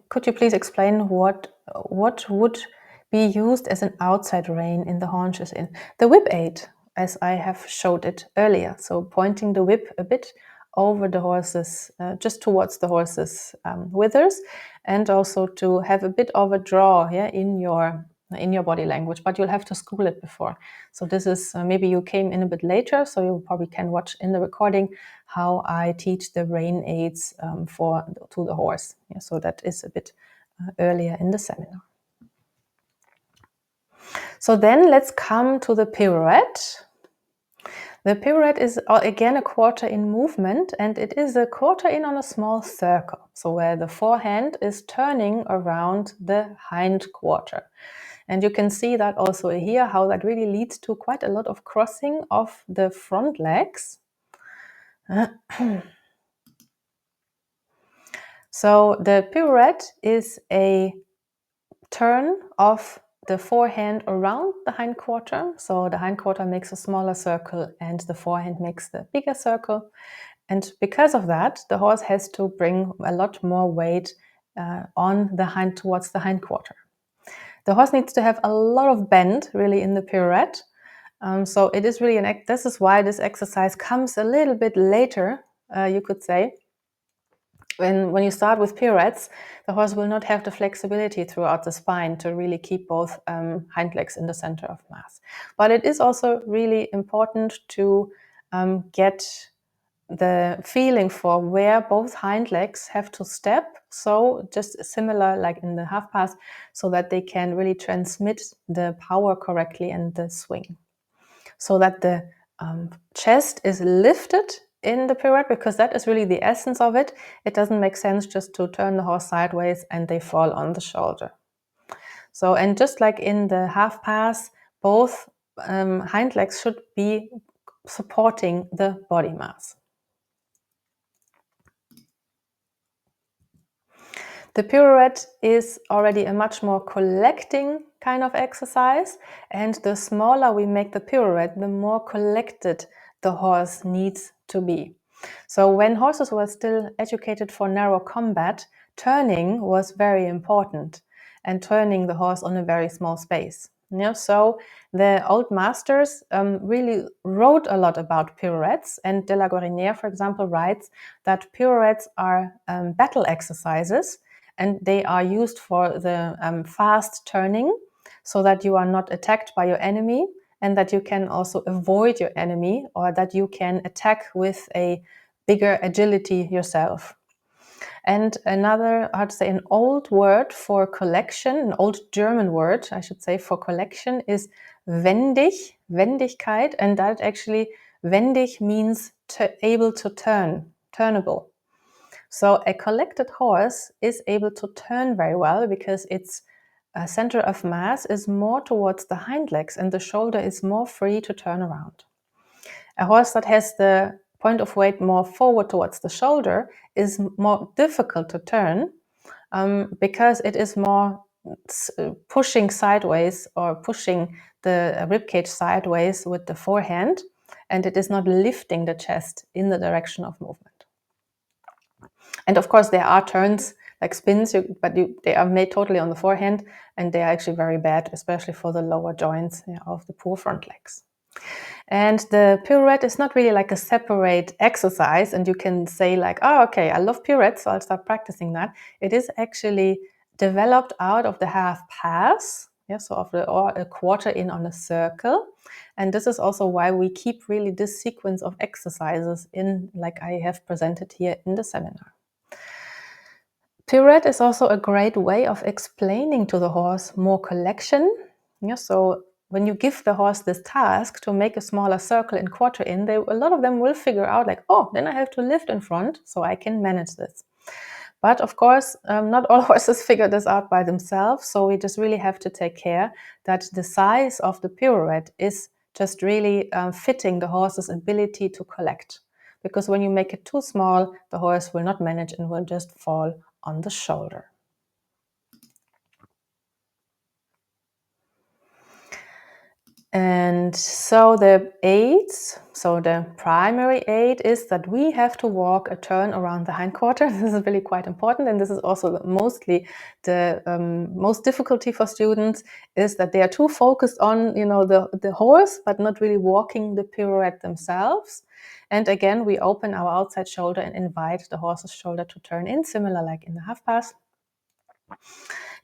Could you please explain what would be used as an outside rein in the haunches in the whip aid, as I have showed it earlier? So pointing the whip a bit over the horse's, just towards the horse's withers, and also to have a bit of a draw in your body language, but you'll have to school it before. So this is maybe you came in a bit later, so you probably can watch in the recording how I teach the rein aids to the horse. Yeah, so that is a bit earlier in the seminar. So then let's come to the pirouette. The pirouette is again a quarter in movement, and it is a quarter in on a small circle. So where the forehand is turning around the hind quarter. And you can see that also here, how that really leads to quite a lot of crossing of the front legs. So the pirouette is a turn of the forehand around the hind quarter. So the hind quarter makes a smaller circle and the forehand makes the bigger circle. And because of that, the horse has to bring a lot more weight towards the hind quarter. The horse needs to have a lot of bend really in the pirouette. So it is really this is why this exercise comes a little bit later, you could say. When you start with pirouettes, the horse will not have the flexibility throughout the spine to really keep both hind legs in the center of mass. But it is also really important to get the feeling for where both hind legs have to step. So just similar like in the half pass, so that they can really transmit the power correctly and the swing. So that the chest is lifted in the pirouette, because that is really the essence of it. It doesn't make sense just to turn the horse sideways and they fall on the shoulder. So, and just like in the half pass, both hind legs should be supporting the body mass. The pirouette is already a much more collecting kind of exercise, and the smaller we make the pirouette, the more collected the horse needs to be. So when horses were still educated for narrow combat, turning was very important, and turning the horse on a very small space. Yeah, so the old masters really wrote a lot about pirouettes, and de la Gorinière, for example, writes that pirouettes are battle exercises, and they are used for the fast turning, so that you are not attacked by your enemy, and that you can also avoid your enemy, or that you can attack with a bigger agility yourself. And another, how to say, an old word for collection, an old German word, I should say, for collection is wendig, Wendigkeit, and that actually, wendig means able to turn, turnable. So a collected horse is able to turn very well because its center of mass is more towards the hind legs and the shoulder is more free to turn around. A horse that has the point of weight more forward towards the shoulder is more difficult to turn because it is more pushing sideways or pushing the ribcage sideways with the forehand, and it is not lifting the chest in the direction of movement. And of course, there are turns like spins, but they are made totally on the forehand, and they are actually very bad, especially for the lower joints of the poor front legs. And the pirouette is not really like a separate exercise, and you can say like, oh, okay, I love pirouettes, so I'll start practicing that. It is actually developed out of the half pass, so of or a quarter in on a circle. And this is also why we keep really this sequence of exercises in, like I have presented here in the seminar. Pirouette is also a great way of explaining to the horse more collection. So when you give the horse this task to make a smaller circle in quarter in, a lot of them will figure out like, oh, then I have to lift in front so I can manage this. But of course, not all horses figure this out by themselves. So we just really have to take care that the size of the pirouette is just really fitting the horse's ability to collect. Because when you make it too small, the horse will not manage and will just fall on the shoulder. And so the aids, so the primary aid is that we have to walk a turn around the hindquarter. This is really quite important, and this is also mostly the most difficulty for students, is that they are too focused on the horse, but not really walking the pirouette themselves. And again, we open our outside shoulder and invite the horse's shoulder to turn in, similar like in the half pass.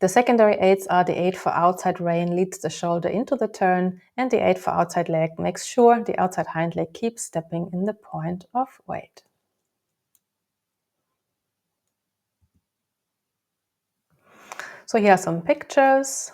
The secondary aids are the aid for outside rein leads the shoulder into the turn, and the aid for outside leg makes sure the outside hind leg keeps stepping in the point of weight. So here are some pictures.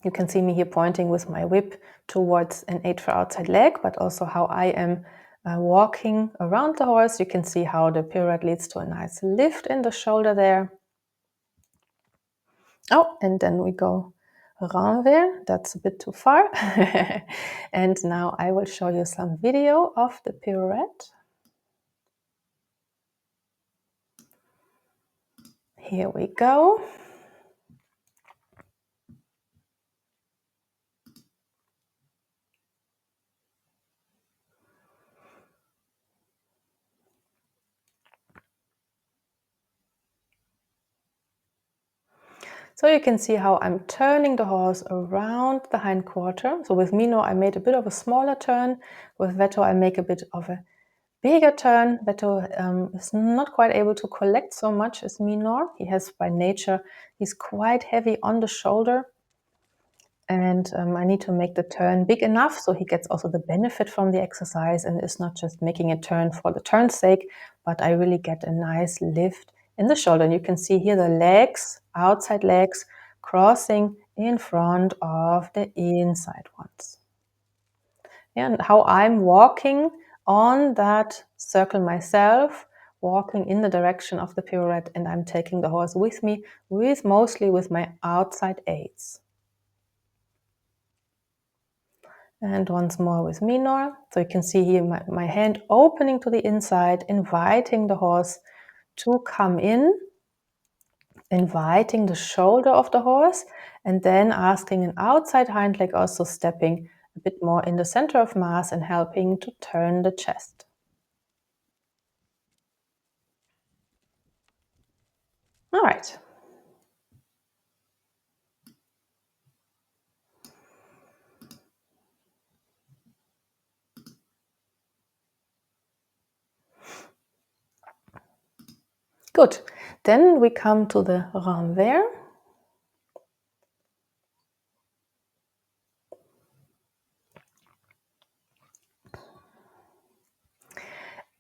You can see me here pointing with my whip towards an aid for outside leg, but also how I am walking around the horse. You can see how the pirouette leads to a nice lift in the shoulder there. Oh, and then we go renvers. That's a bit too far. And now I will show you some video of the pirouette. Here we go. So you can see how I'm turning the horse around the hindquarter. So with Mino, I made a bit of a smaller turn. With Vetto, I make a bit of a bigger turn. Vetto is not quite able to collect so much as Minor. He has by nature, he's quite heavy on the shoulder. And I need to make the turn big enough so he gets also the benefit from the exercise and is not just making a turn for the turn's sake, but I really get a nice lift in the shoulder. And you can see here the legs, outside legs, crossing in front of the inside ones. And how I'm walking on that circle myself, walking in the direction of the pirouette, and I'm taking the horse with me, mostly with my outside aids. And once more with Minor. So you can see here my hand opening to the inside, inviting the horse to come in, inviting the shoulder of the horse, and then asking an outside hind leg also stepping a bit more in the center of mass and helping to turn the chest. All right. Good. Then we come to the renvers.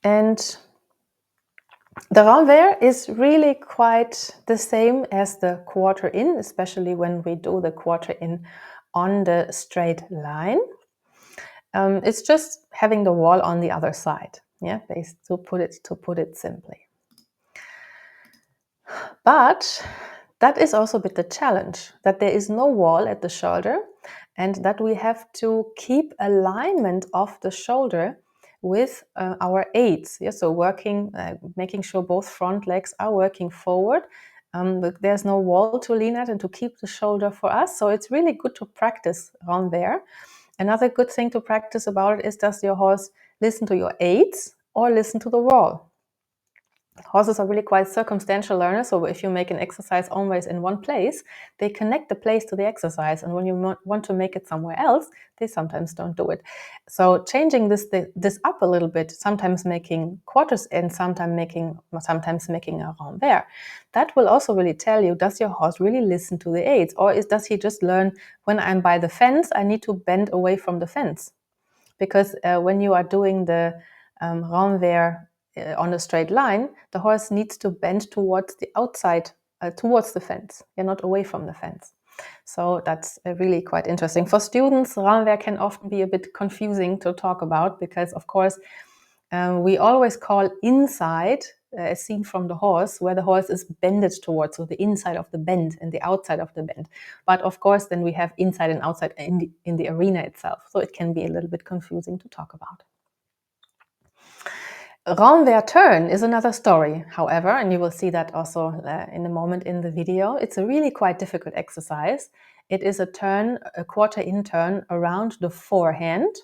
And the renvers is really quite the same as the quarter in, especially when we do the quarter in on the straight line. It's just having the wall on the other side, yeah, to put it simply. But that is also a bit the challenge, that there is no wall at the shoulder and that we have to keep alignment of the shoulder with our aids. Yeah? So working, making sure both front legs are working forward. But there's no wall to lean at and to keep the shoulder for us. So it's really good to practice around there. Another good thing to practice about it is, does your horse listen to your aids or listen to the wall? Horses are really quite circumstantial learners, so if you make an exercise always in one place, they connect the place to the exercise, and when you want to make it somewhere else, they sometimes don't do it. So changing this up a little bit, sometimes making quarters in, sometimes making a renvers, that will also really tell you, does your horse really listen to the aids, or does he just learn, when I'm by the fence, I need to bend away from the fence? Because when you are doing the renvers on a straight line, the horse needs to bend towards the outside, towards the fence, and not away from the fence. So that's really quite interesting. For students, renvers can often be a bit confusing to talk about because, of course, we always call inside, as seen from the horse, where the horse is bended towards, so the inside of the bend and the outside of the bend. But of course, then we have inside and outside in the arena itself. So it can be a little bit confusing to talk about. Renvers turn is another story, however, and you will see that also in a moment in the video. It's a really quite difficult exercise. It is a quarter in turn around the forehand.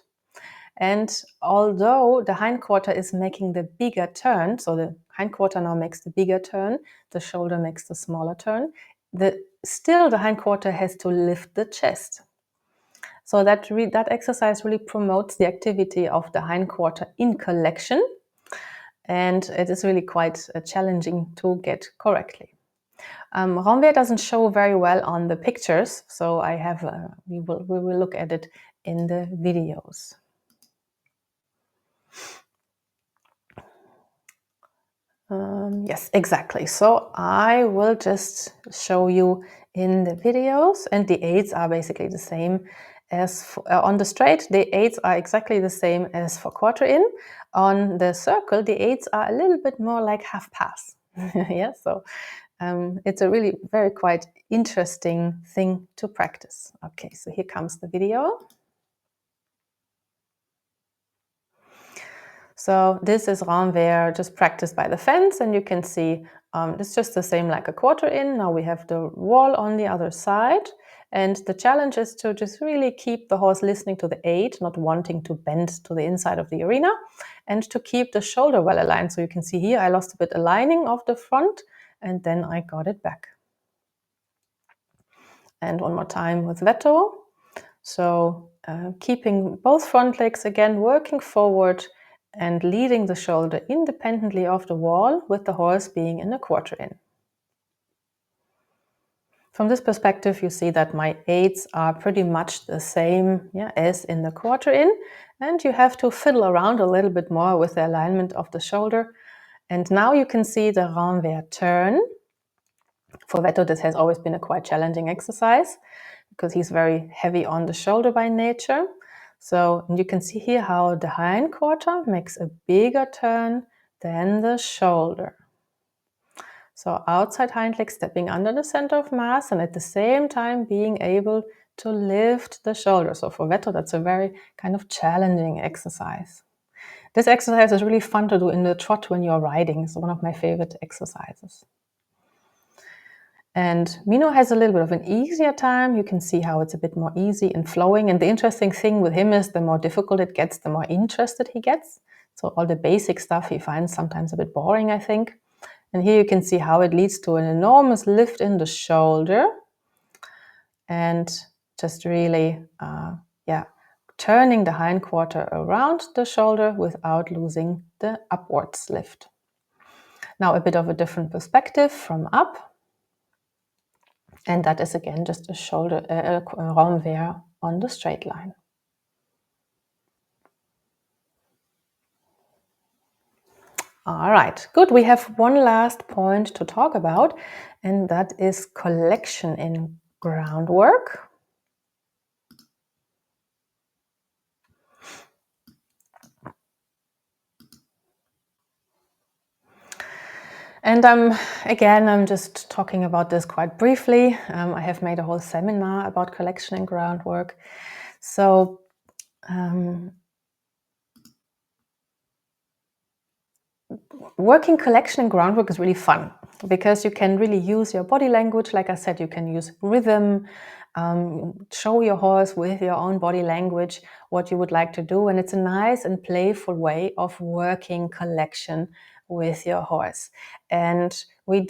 And although the hindquarter is making the bigger turn, so the hindquarter now makes the bigger turn, the shoulder makes the smaller turn, still the hindquarter has to lift the chest. So that exercise really promotes the activity of the hindquarter in collection, and it is really quite challenging to get correctly. Renvers doesn't show very well on the pictures, so we will look at it in the videos. Yes, exactly. So I will just show you in the videos, and the aids are basically the same as on the straight. The aids are exactly the same as for quarter in. On the circle, the aids are a little bit more like half pass. Yeah, so it's a really very quite interesting thing to practice. Okay, so here comes the video. So this is renvers just practiced by the fence, and you can see it's just the same like a quarter in. Now we have the wall on the other side, and the challenge is to just really keep the horse listening to the aid, not wanting to bend to the inside of the arena, and to keep the shoulder well aligned. So you can see here I lost a bit aligning of the front, and then I got it back. And one more time with Vetto. So keeping both front legs again working forward and leading the shoulder independently of the wall, with the horse being in a quarter in. From this perspective, you see that my aids are pretty much the same, yeah, as in the quarter in, and you have to fiddle around a little bit more with the alignment of the shoulder. And now you can see the renvers turn. For Vetto, this has always been a quite challenging exercise because he's very heavy on the shoulder by nature. So you can see here how the hindquarter makes a bigger turn than the shoulder. So outside hind leg stepping under the center of mass, and at the same time being able to lift the shoulder. So for Vetto, that's a very kind of challenging exercise. This exercise is really fun to do in the trot when you're riding. It's one of my favorite exercises. And Mino has a little bit of an easier time. You can see how it's a bit more easy and flowing. And the interesting thing with him is the more difficult it gets, the more interested he gets. So all the basic stuff he finds sometimes a bit boring, I think. And here you can see how it leads to an enormous lift in the shoulder. And just really, turning the hindquarter around the shoulder without losing the upwards lift. Now a bit of a different perspective from up. And that is again just a shoulder, a renvers on the straight line. All right, good. We have one last point to talk about, and that is collection in groundwork. And I'm just talking about this quite briefly. I have made a whole seminar about collection in groundwork. So working collection and groundwork is really fun because you can really use your body language. Like I said, you can use rhythm, show your horse with your own body language what you would like to do. And it's a nice and playful way of working collection with your horse. And we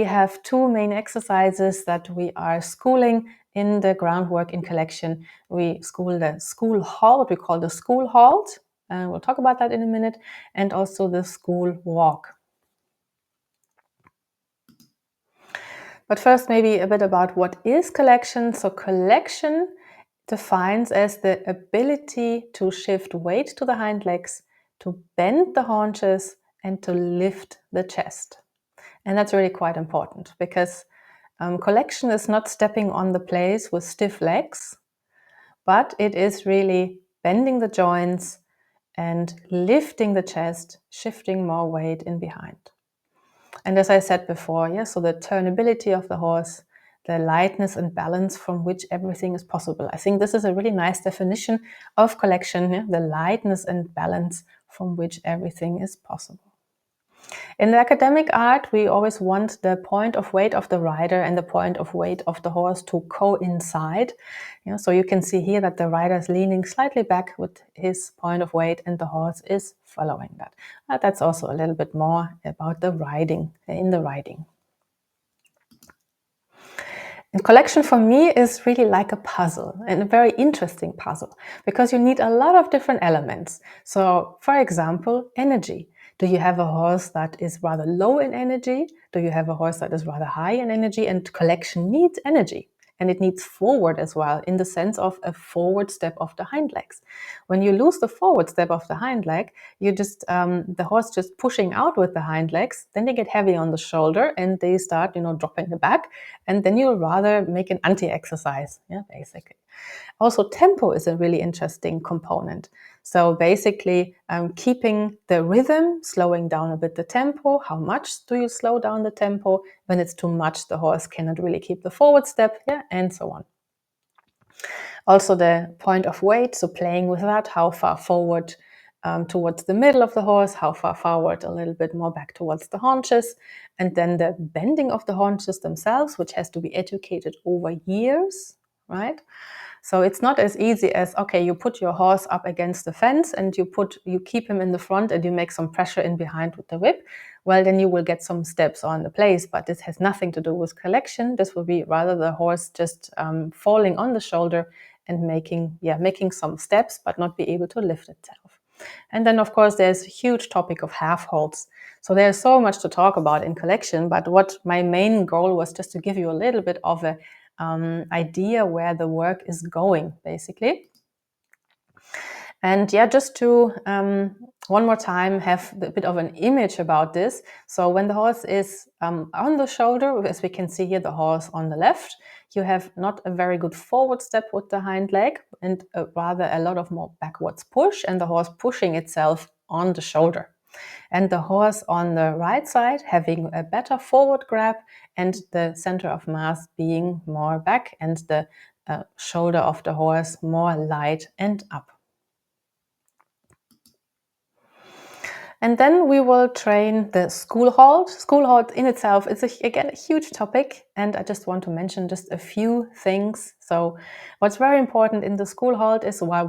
have two main exercises that we are schooling in the groundwork in collection. We school the school halt, we call the school halt. We'll talk about that in a minute, and also the school walk. But first, maybe a bit about what is collection. So collection defines as the ability to shift weight to the hind legs, to bend the haunches, and to lift the chest. And that's really quite important because collection is not stepping on the place with stiff legs, but it is really bending the joints and lifting the chest, shifting more weight in behind. And as I said before, so the turnability of the horse, the lightness and balance from which everything is possible. I think this is a really nice definition of collection, the lightness and balance from which everything is possible. In the academic art, we always want the point of weight of the rider and the point of weight of the horse to coincide. So you can see here that the rider is leaning slightly back with his point of weight and the horse is following that. That's also a little bit more about the riding, in the riding. And collection for me is really like a puzzle, and a very interesting puzzle, because you need a lot of different elements. So, for example, energy. Do you have a horse that is rather low in energy? Do you have a horse that is rather high in energy? And collection needs energy. And it needs forward as well, in the sense of a forward step of the hind legs. When you lose the forward step of the hind leg, you just the horse just pushing out with the hind legs, then they get heavy on the shoulder and they start, dropping the back, and then you rather make an anti-exercise, basically. Also, tempo is a really interesting component. So basically, keeping the rhythm, slowing down a bit the tempo. How much do you slow down the tempo? When it's too much, the horse cannot really keep the forward step, and so on. Also the point of weight, so playing with that, how far forward towards the middle of the horse, how far forward, a little bit more back towards the haunches, and then the bending of the haunches themselves, which has to be educated over years, right? So it's not as easy as, okay, you put your horse up against the fence and you keep him in the front and you make some pressure in behind with the whip. Well, then you will get some steps on the place, but this has nothing to do with collection. This will be rather the horse just falling on the shoulder and making some steps, but not be able to lift itself. And then, of course, there's a huge topic of half halts. So there's so much to talk about in collection, but what my main goal was just to give you a little bit of a idea where the work is going, basically. And just to one more time have a bit of an image about this. So when the horse is on the shoulder, as we can see here, the horse on the left, you have not a very good forward step with the hind leg, and rather a lot of more backwards push, and the horse pushing itself on the shoulder. And the horse on the right side having a better forward grab and the center of mass being more back and the shoulder of the horse more light and up. And then we will train the school halt. School halt in itself is, again, a huge topic, and I just want to mention just a few things. So what's very important in the school halt is why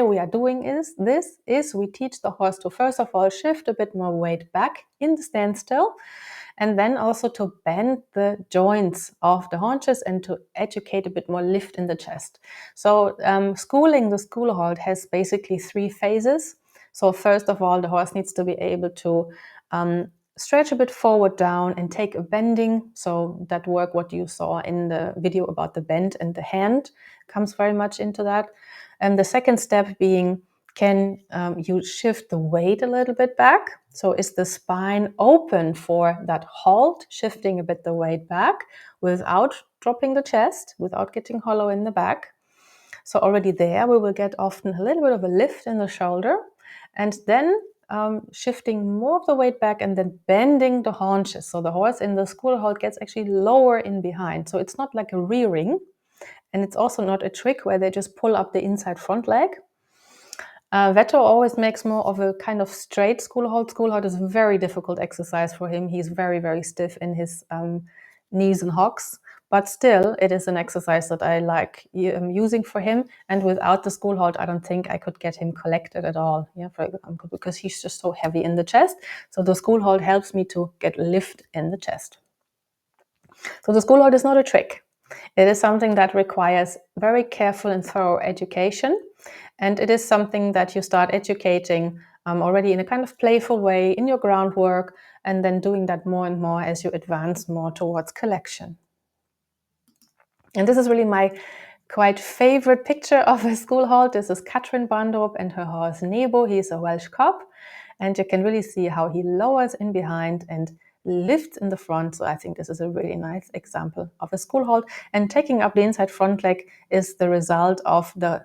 we are doing this is we teach the horse to, first of all, shift a bit more weight back in the standstill, and then also to bend the joints of the haunches and to educate a bit more lift in the chest. So schooling the school halt has basically 3 phases. So first of all, the horse needs to be able to stretch a bit forward down and take a bending. So that work, what you saw in the video about the bend and the hand, comes very much into that. And the second step being, can you shift the weight a little bit back? So is the spine open for that halt, shifting a bit the weight back without dropping the chest, without getting hollow in the back? So already there, we will get often a little bit of a lift in the shoulder, and then shifting more of the weight back and then bending the haunches. So the horse in the school halt gets actually lower in behind. So it's not like a rearing, and it's also not a trick where they just pull up the inside front leg. Vetto always makes more of a kind of straight school halt. School halt is a very difficult exercise for him. He's very, very stiff in his knees and hocks. But still, it is an exercise that I like using for him. And without the school halt, I don't think I could get him collected at all. Yeah, for example, because he's just so heavy in the chest. So the school halt helps me to get lift in the chest. So the school halt is not a trick. It is something that requires very careful and thorough education. And it is something that you start educating already in a kind of playful way in your groundwork, and then doing that more and more as you advance more towards collection. And this is really my quite favorite picture of a school halt. This is Katrin Bandrup and her horse Nebo. He's a Welsh cob. And you can really see how he lowers in behind and lifts in the front. So I think this is a really nice example of a school halt. And taking up the inside front leg is the result of the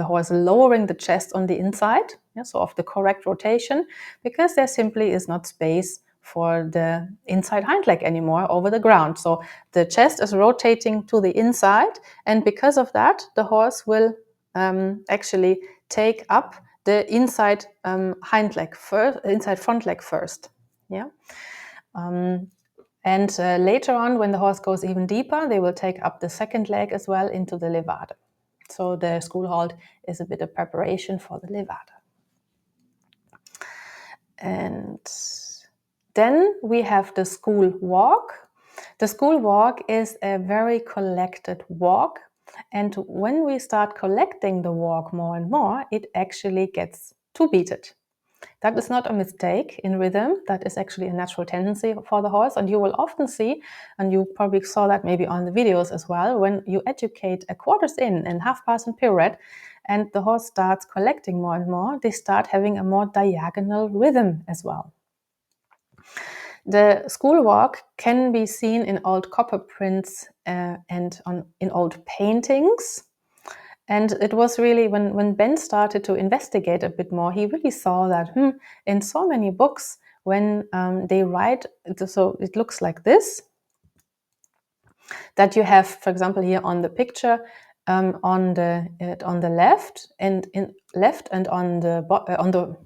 horse lowering the chest on the inside, so of the correct rotation, because there simply is not space for the inside hind leg anymore over the ground. So the chest is rotating to the inside, and because of that, the horse will actually take up the inside hind leg first, inside front leg first. Yeah. And later on, when the horse goes even deeper, they will take up the second leg as well into the levade. So the school halt is a bit of preparation for the levade. And then we have the school walk. The school walk is a very collected walk. And when we start collecting the walk more and more, it actually gets two beated. That is not a mistake in rhythm. That is actually a natural tendency for the horse. And you will often see, and you probably saw that maybe on the videos as well, when you educate a quarters in and half pass and pirouette, and the horse starts collecting more and more, they start having a more diagonal rhythm as well. The school walk can be seen in old copper prints and in old paintings. And it was really when Ben started to investigate a bit more, he really saw that in so many books, when they write, so it looks like this, that you have, for example, here on the picture, on the left and on the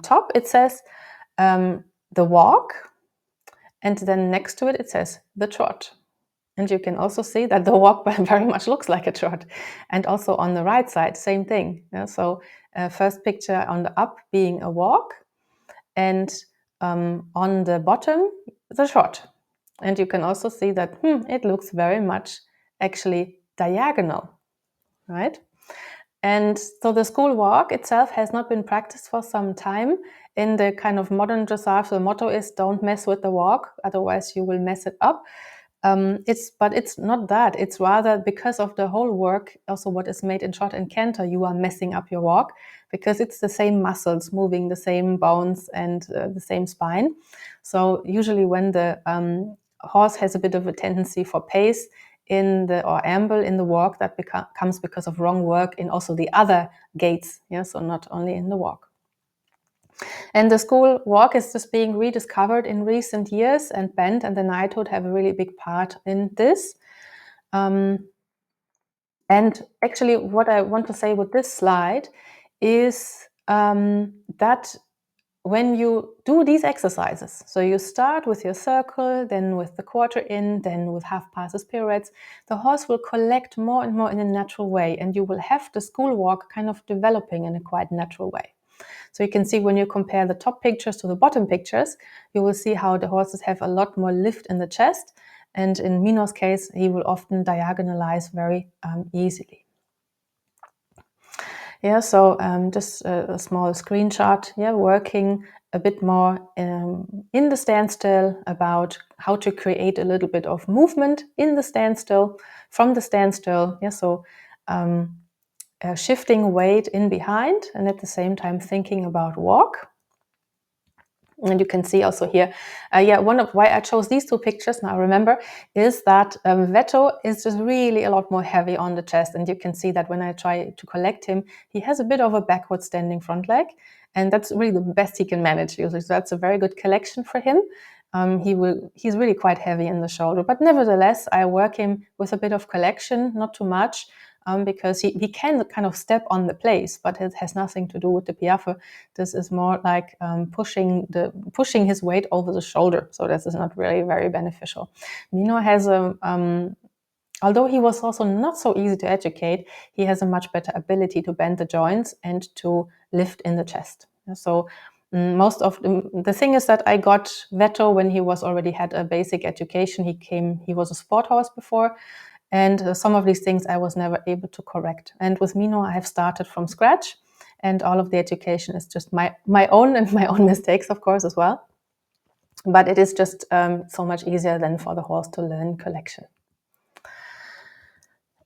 top, it says the walk, and then next to it, it says the trot. And you can also see that the walk very much looks like a trot. And also on the right side, same thing. Yeah? So first picture on the up being a walk, and on the bottom, the trot. And you can also see that it looks very much actually diagonal, right? And so the school walk itself has not been practiced for some time in the kind of modern dressage. The motto is don't mess with the walk, otherwise you will mess it up. But it's not that. It's rather because of the whole work, also what is made in trot and canter, you are messing up your walk, because it's the same muscles moving, the same bones and the same spine. So usually when the horse has a bit of a tendency for pace or amble in the walk, that comes because of wrong work in also the other gaits. Yeah, so not only in the walk. And the school walk is just being rediscovered in recent years, and bend and the knighthood have a really big part in this. And actually, what I want to say with this slide is that when you do these exercises, so you start with your circle, then with the quarter in, then with half passes, pirouettes, the horse will collect more and more in a natural way, and you will have the school walk kind of developing in a quite natural way. So you can see when you compare the top pictures to the bottom pictures, you will see how the horses have a lot more lift in the chest. And in Mino's case, he will often diagonalize very easily. Yeah, so just a small screenshot, yeah, working a bit more in the standstill about how to create a little bit of movement in the standstill, from the standstill, yeah, so shifting weight in behind and at the same time thinking about walk. And you can see also here, one of why I chose these two pictures, now remember, is that Veto is just really a lot more heavy on the chest. And you can see that when I try to collect him, he has a bit of a backward standing front leg. And that's really the best he can manage usually. So that's a very good collection for him. He's really quite heavy in the shoulder, but nevertheless, I work him with a bit of collection, not too much, because he can kind of step on the place, but it has nothing to do with the piaffe. This is more like pushing his weight over the shoulder. So this is not really very beneficial. Mino has although he was also not so easy to educate, he has a much better ability to bend the joints and to lift in the chest. So most of the thing is that I got Veto when he was already had a basic education. He was a sport horse before, and some of these things I was never able to correct. And with Mino, I have started from scratch, and all of the education is just my own and my own mistakes, of course, as well. But it is just so much easier than for the horse to learn collection.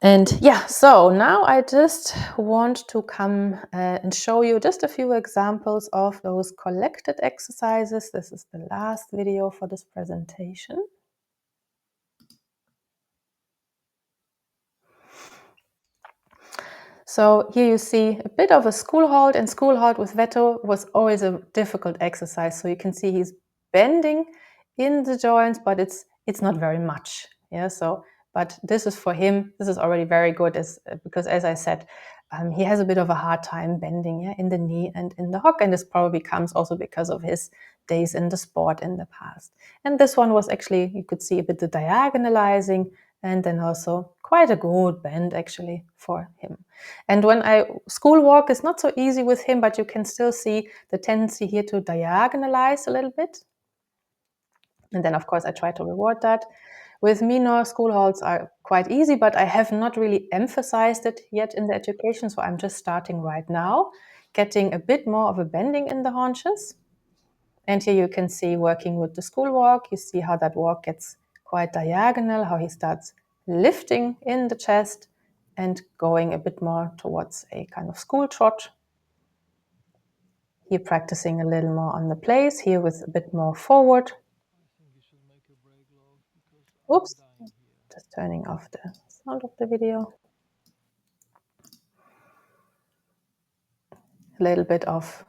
And yeah, so now I just want to come and show you just a few examples of those collected exercises. This is the last video for this presentation. So here you see a bit of a school halt, and school halt with Veto was always a difficult exercise. So you can see he's bending in the joints, but it's not very much. Yeah. So, but this is for him. This is already very good, because as I said, he has a bit of a hard time bending, in the knee and in the hock, and this probably comes also because of his days in the sport in the past. And this one was actually, you could see a bit the diagonalizing, and then also quite a good bend actually for him. And when school walk is not so easy with him, but you can still see the tendency here to diagonalize a little bit. And then, of course, I try to reward that. With Mino, school halts are quite easy, but I have not really emphasized it yet in the education. So I'm just starting right now, getting a bit more of a bending in the haunches. And here you can see working with the school walk. You see how that walk gets quite diagonal, how he starts lifting in the chest and going a bit more towards a kind of school trot. Here practicing a little more on the place, here with a bit more forward. Oops, just turning off the sound of the video. A little bit of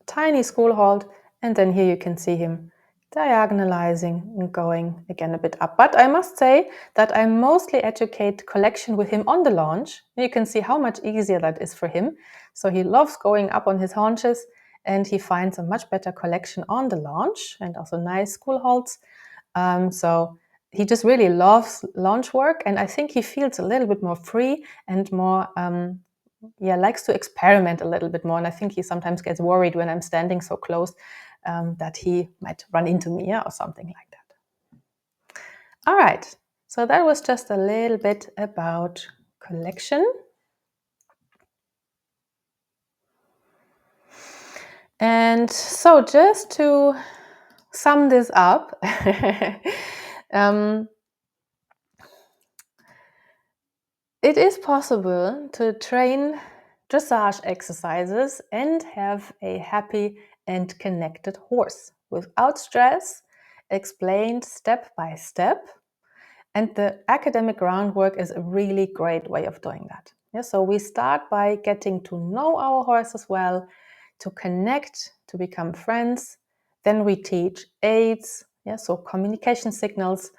tiny school halt, and then here you can see him diagonalizing and going again a bit up. But I must say that I mostly educate collection with him on the launch. You can see how much easier that is for him. So he loves going up on his haunches, and he finds a much better collection on the launch and also nice school halts. So he just really loves launch work, and I think he feels a little bit more free and more likes to experiment a little bit more. And I think he sometimes gets worried when I'm standing so close that he might run into me, or something like that. All right, so that was just a little bit about collection. And so just to sum this up, it is possible to train dressage exercises and have a happy and connected horse without stress, explained step by step. And the academic groundwork is a really great way of doing that. Yeah, so we start by getting to know our horses well, to connect, to become friends. Then we teach aids, so communication signals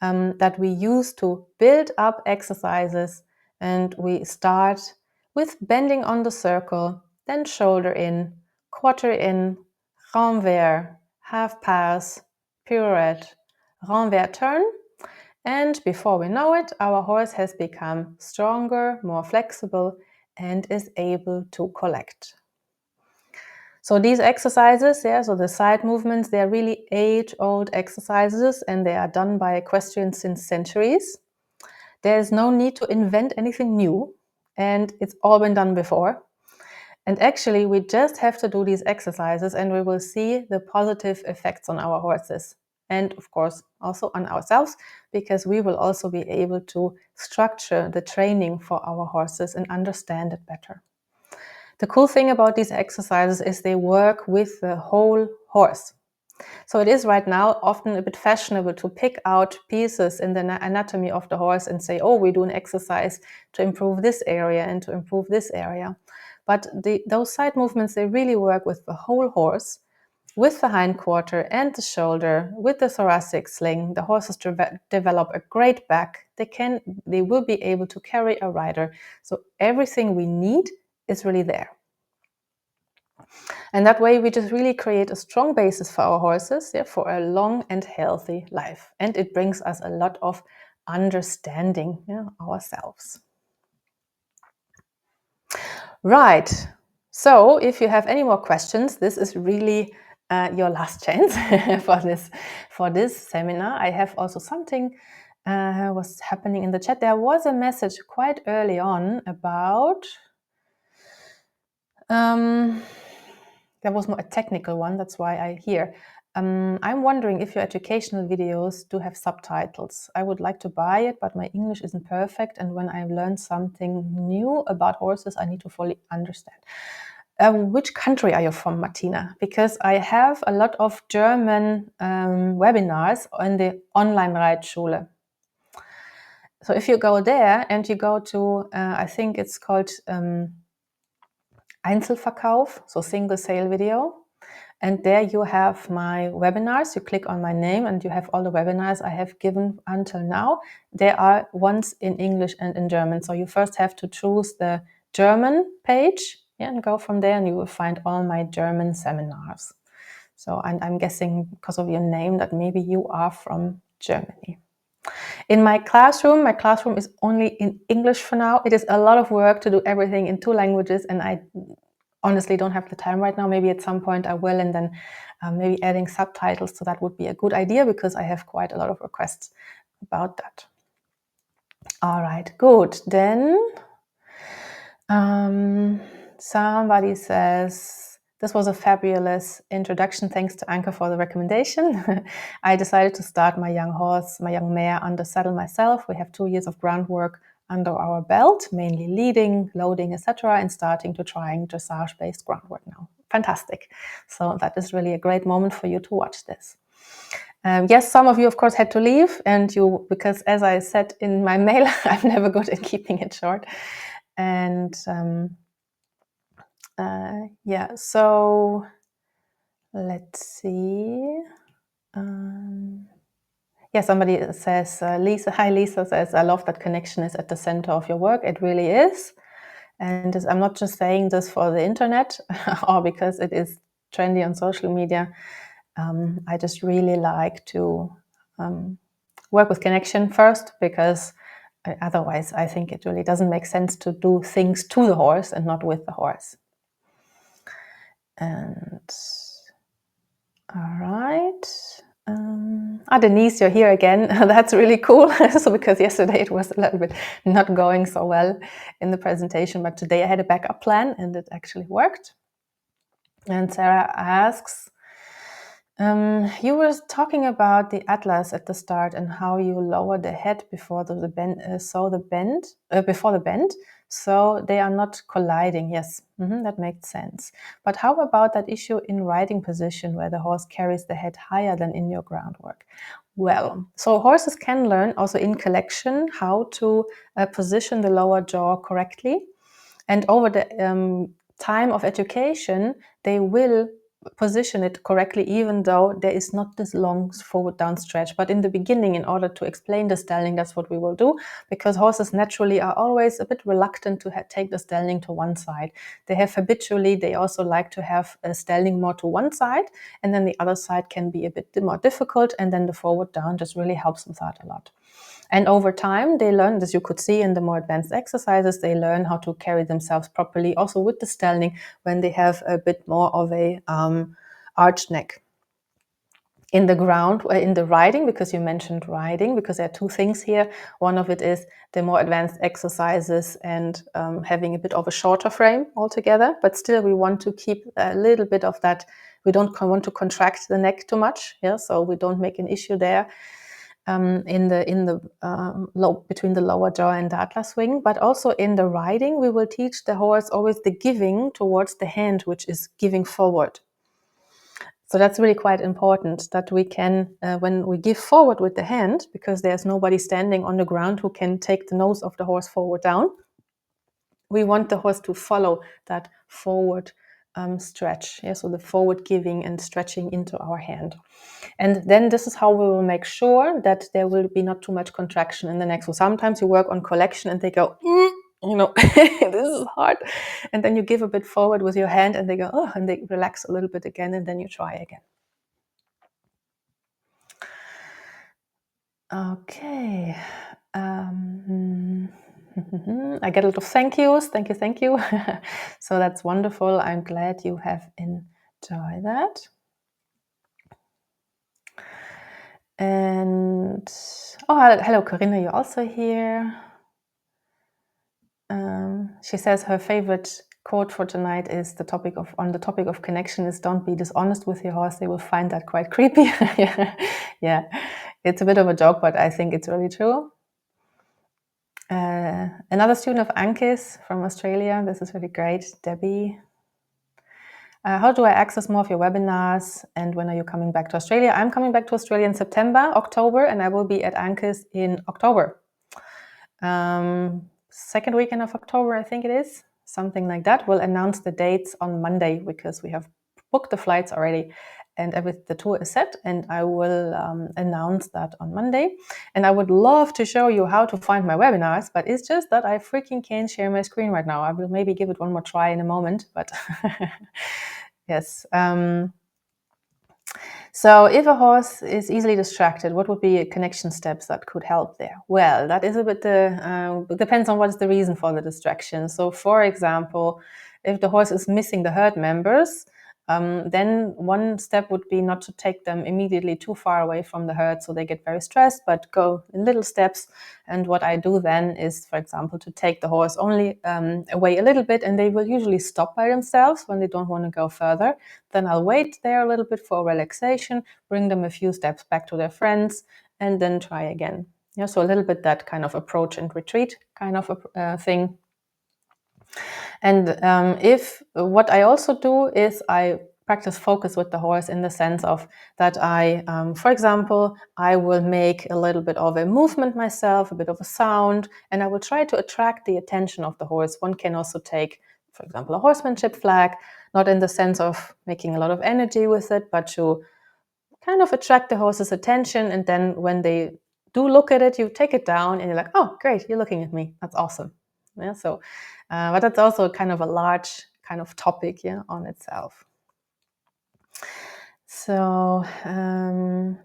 that we use to build up exercises. And we start with bending on the circle, then shoulder in, quarter in, renvers, half pass, pirouette, renvers turn. And before we know it, our horse has become stronger, more flexible, and is able to collect. So these exercises, so the side movements, they're really age-old exercises, and they are done by equestrians since centuries. There is no need to invent anything new. and it's all been done before. And actually, we just have to do these exercises and we will see the positive effects on our horses. And of course, also on ourselves, because we will also be able to structure the training for our horses and understand it better. The cool thing about these exercises is they work with the whole horse. So it is right now often a bit fashionable to pick out pieces in the anatomy of the horse and say, oh, we do an exercise to improve this area and to improve this area. But those side movements, they really work with the whole horse, with the hindquarter and the shoulder, with the thoracic sling. The horses develop a great back. They will be able to carry a rider. So everything we need is really there. And that way we just really create a strong basis for our horses, for a long and healthy life. And it brings us a lot of understanding ourselves. Right. So if you have any more questions, this is really your last chance for this seminar. I have also something was happening in the chat. There was a message quite early on about there was more a technical one, that's why I hear. I'm wondering if your educational videos do have subtitles. I would like to buy it, but my English isn't perfect, and when I learn something new about horses, I need to fully understand. Which country are you from, Martina? Because I have a lot of German webinars in the Online Reitschule. So if you go there and you go to, I think it's called Einzelverkauf, so single sale video. And there you have my webinars. You click on my name and you have all the webinars I have given until now. There are ones in English and in German. So you first have to choose the German page and go from there, and you will find all my German seminars. So I'm guessing because of your name that maybe you are from Germany. In my classroom is only in English for now. It is a lot of work to do everything in 2 languages, and I honestly don't have the time right now. Maybe at some point I will, and then maybe adding subtitles. So that would be a good idea because I have quite a lot of requests about that. All right, good. Then somebody says, this was a fabulous introduction. Thanks to Anke for the recommendation. I decided to start my young mare under saddle myself. We have 2 years of groundwork under our belt, mainly leading, loading, etc., and starting to trying dressage-based groundwork now. Fantastic. So that is really a great moment for you to watch this. Yes, some of you, of course, had to leave, because as I said in my mail, I'm never good at keeping it short. And so let's see. Somebody says, Lisa, hi, Lisa says, I love that connection is at the center of your work. It really is. And I'm not just saying this for the internet or because it is trendy on social media. I just really like to work with connection first, because otherwise I think it really doesn't make sense to do things to the horse and not with the horse. And all right. Denise, you're here again. That's really cool. So because yesterday it was a little bit not going so well in the presentation, but today I had a backup plan and it actually worked. And Sarah asks, you were talking about the atlas at the start and how you lower the head before the bend, so they are not colliding. Yes, that makes sense. But how about that issue in riding position where the horse carries the head higher than in your groundwork? Well, so horses can learn also in collection how to position the lower jaw correctly, and over the time of education, they will position it correctly, even though there is not this long forward down stretch. But in the beginning, in order to explain the stelling, that's what we will do, because horses naturally are always a bit reluctant to take the stelling to one side. They also like to have a stelling more to one side, and then the other side can be a bit more difficult, and then the forward down just really helps with that a lot. And over time, they learn, as you could see in the more advanced exercises, they learn how to carry themselves properly, also with the stelling, when they have a bit more of a arched neck. in the ground, in the riding, because you mentioned riding, because there are two things here. One of it is the more advanced exercises and having a bit of a shorter frame altogether, but still we want to keep a little bit of that. We don't want to contract the neck too much, yeah, so we don't make an issue there between the lower jaw and the atlas swing. But also in the riding, we will teach the horse always the giving towards the hand, which is giving forward. So that's really quite important, that we can, when we give forward with the hand, because there's nobody standing on the ground who can take the nose of the horse forward down, we want the horse to follow that forward stretch. Yeah? So the forward giving and stretching into our hand. And then this is how we will make sure that there will be not too much contraction in the neck. So sometimes you work on collection and they go, this is hard. And then you give a bit forward with your hand and they go, oh, and they relax a little bit again, and then you try again. Okay. I get a lot of thank yous. Thank you. So that's wonderful. I'm glad you have enjoyed that. And hello, Corinna, you're also here. She says her favorite quote for tonight is on the topic of connection is, don't be dishonest with your horse. They will find that quite creepy. Yeah, it's a bit of a joke, but I think it's really true. Another student of Anke's from Australia. This is really great, Debbie. How do I access more of your webinars, and when are you coming back to Australia? I'm coming back to Australia in October, and I will be at Anke's in October. Second weekend of October, I think it is, something like that. We'll announce the dates on Monday because we have booked the flights already and the tour is set, and I will announce that on Monday. And I would love to show you how to find my webinars, but it's just that I freaking can't share my screen right now. I will maybe give it one more try in a moment, but yes. So if a horse is easily distracted, what would be connection steps that could help there? Well, that is a bit depends on what is the reason for the distraction. So for example, if the horse is missing the herd members, then one step would be not to take them immediately too far away from the herd so they get very stressed, but go in little steps. And what I do then is, for example, to take the horse only away a little bit, and they will usually stop by themselves when they don't want to go further. Then I'll wait there a little bit for relaxation, bring them a few steps back to their friends, and then try again. Yeah, so a little bit that kind of approach and retreat kind of a thing. And if what I also do is I practice focus with the horse in the sense of that for example, I will make a little bit of a movement myself, a bit of a sound, and I will try to attract the attention of the horse. One can also take, for example, a horsemanship flag, not in the sense of making a lot of energy with it, but to kind of attract the horse's attention. And then when they do look at it, you take it down and you're like, oh, great, you're looking at me. That's awesome. Yeah, so, but that's also kind of a large kind of topic, yeah, on itself. So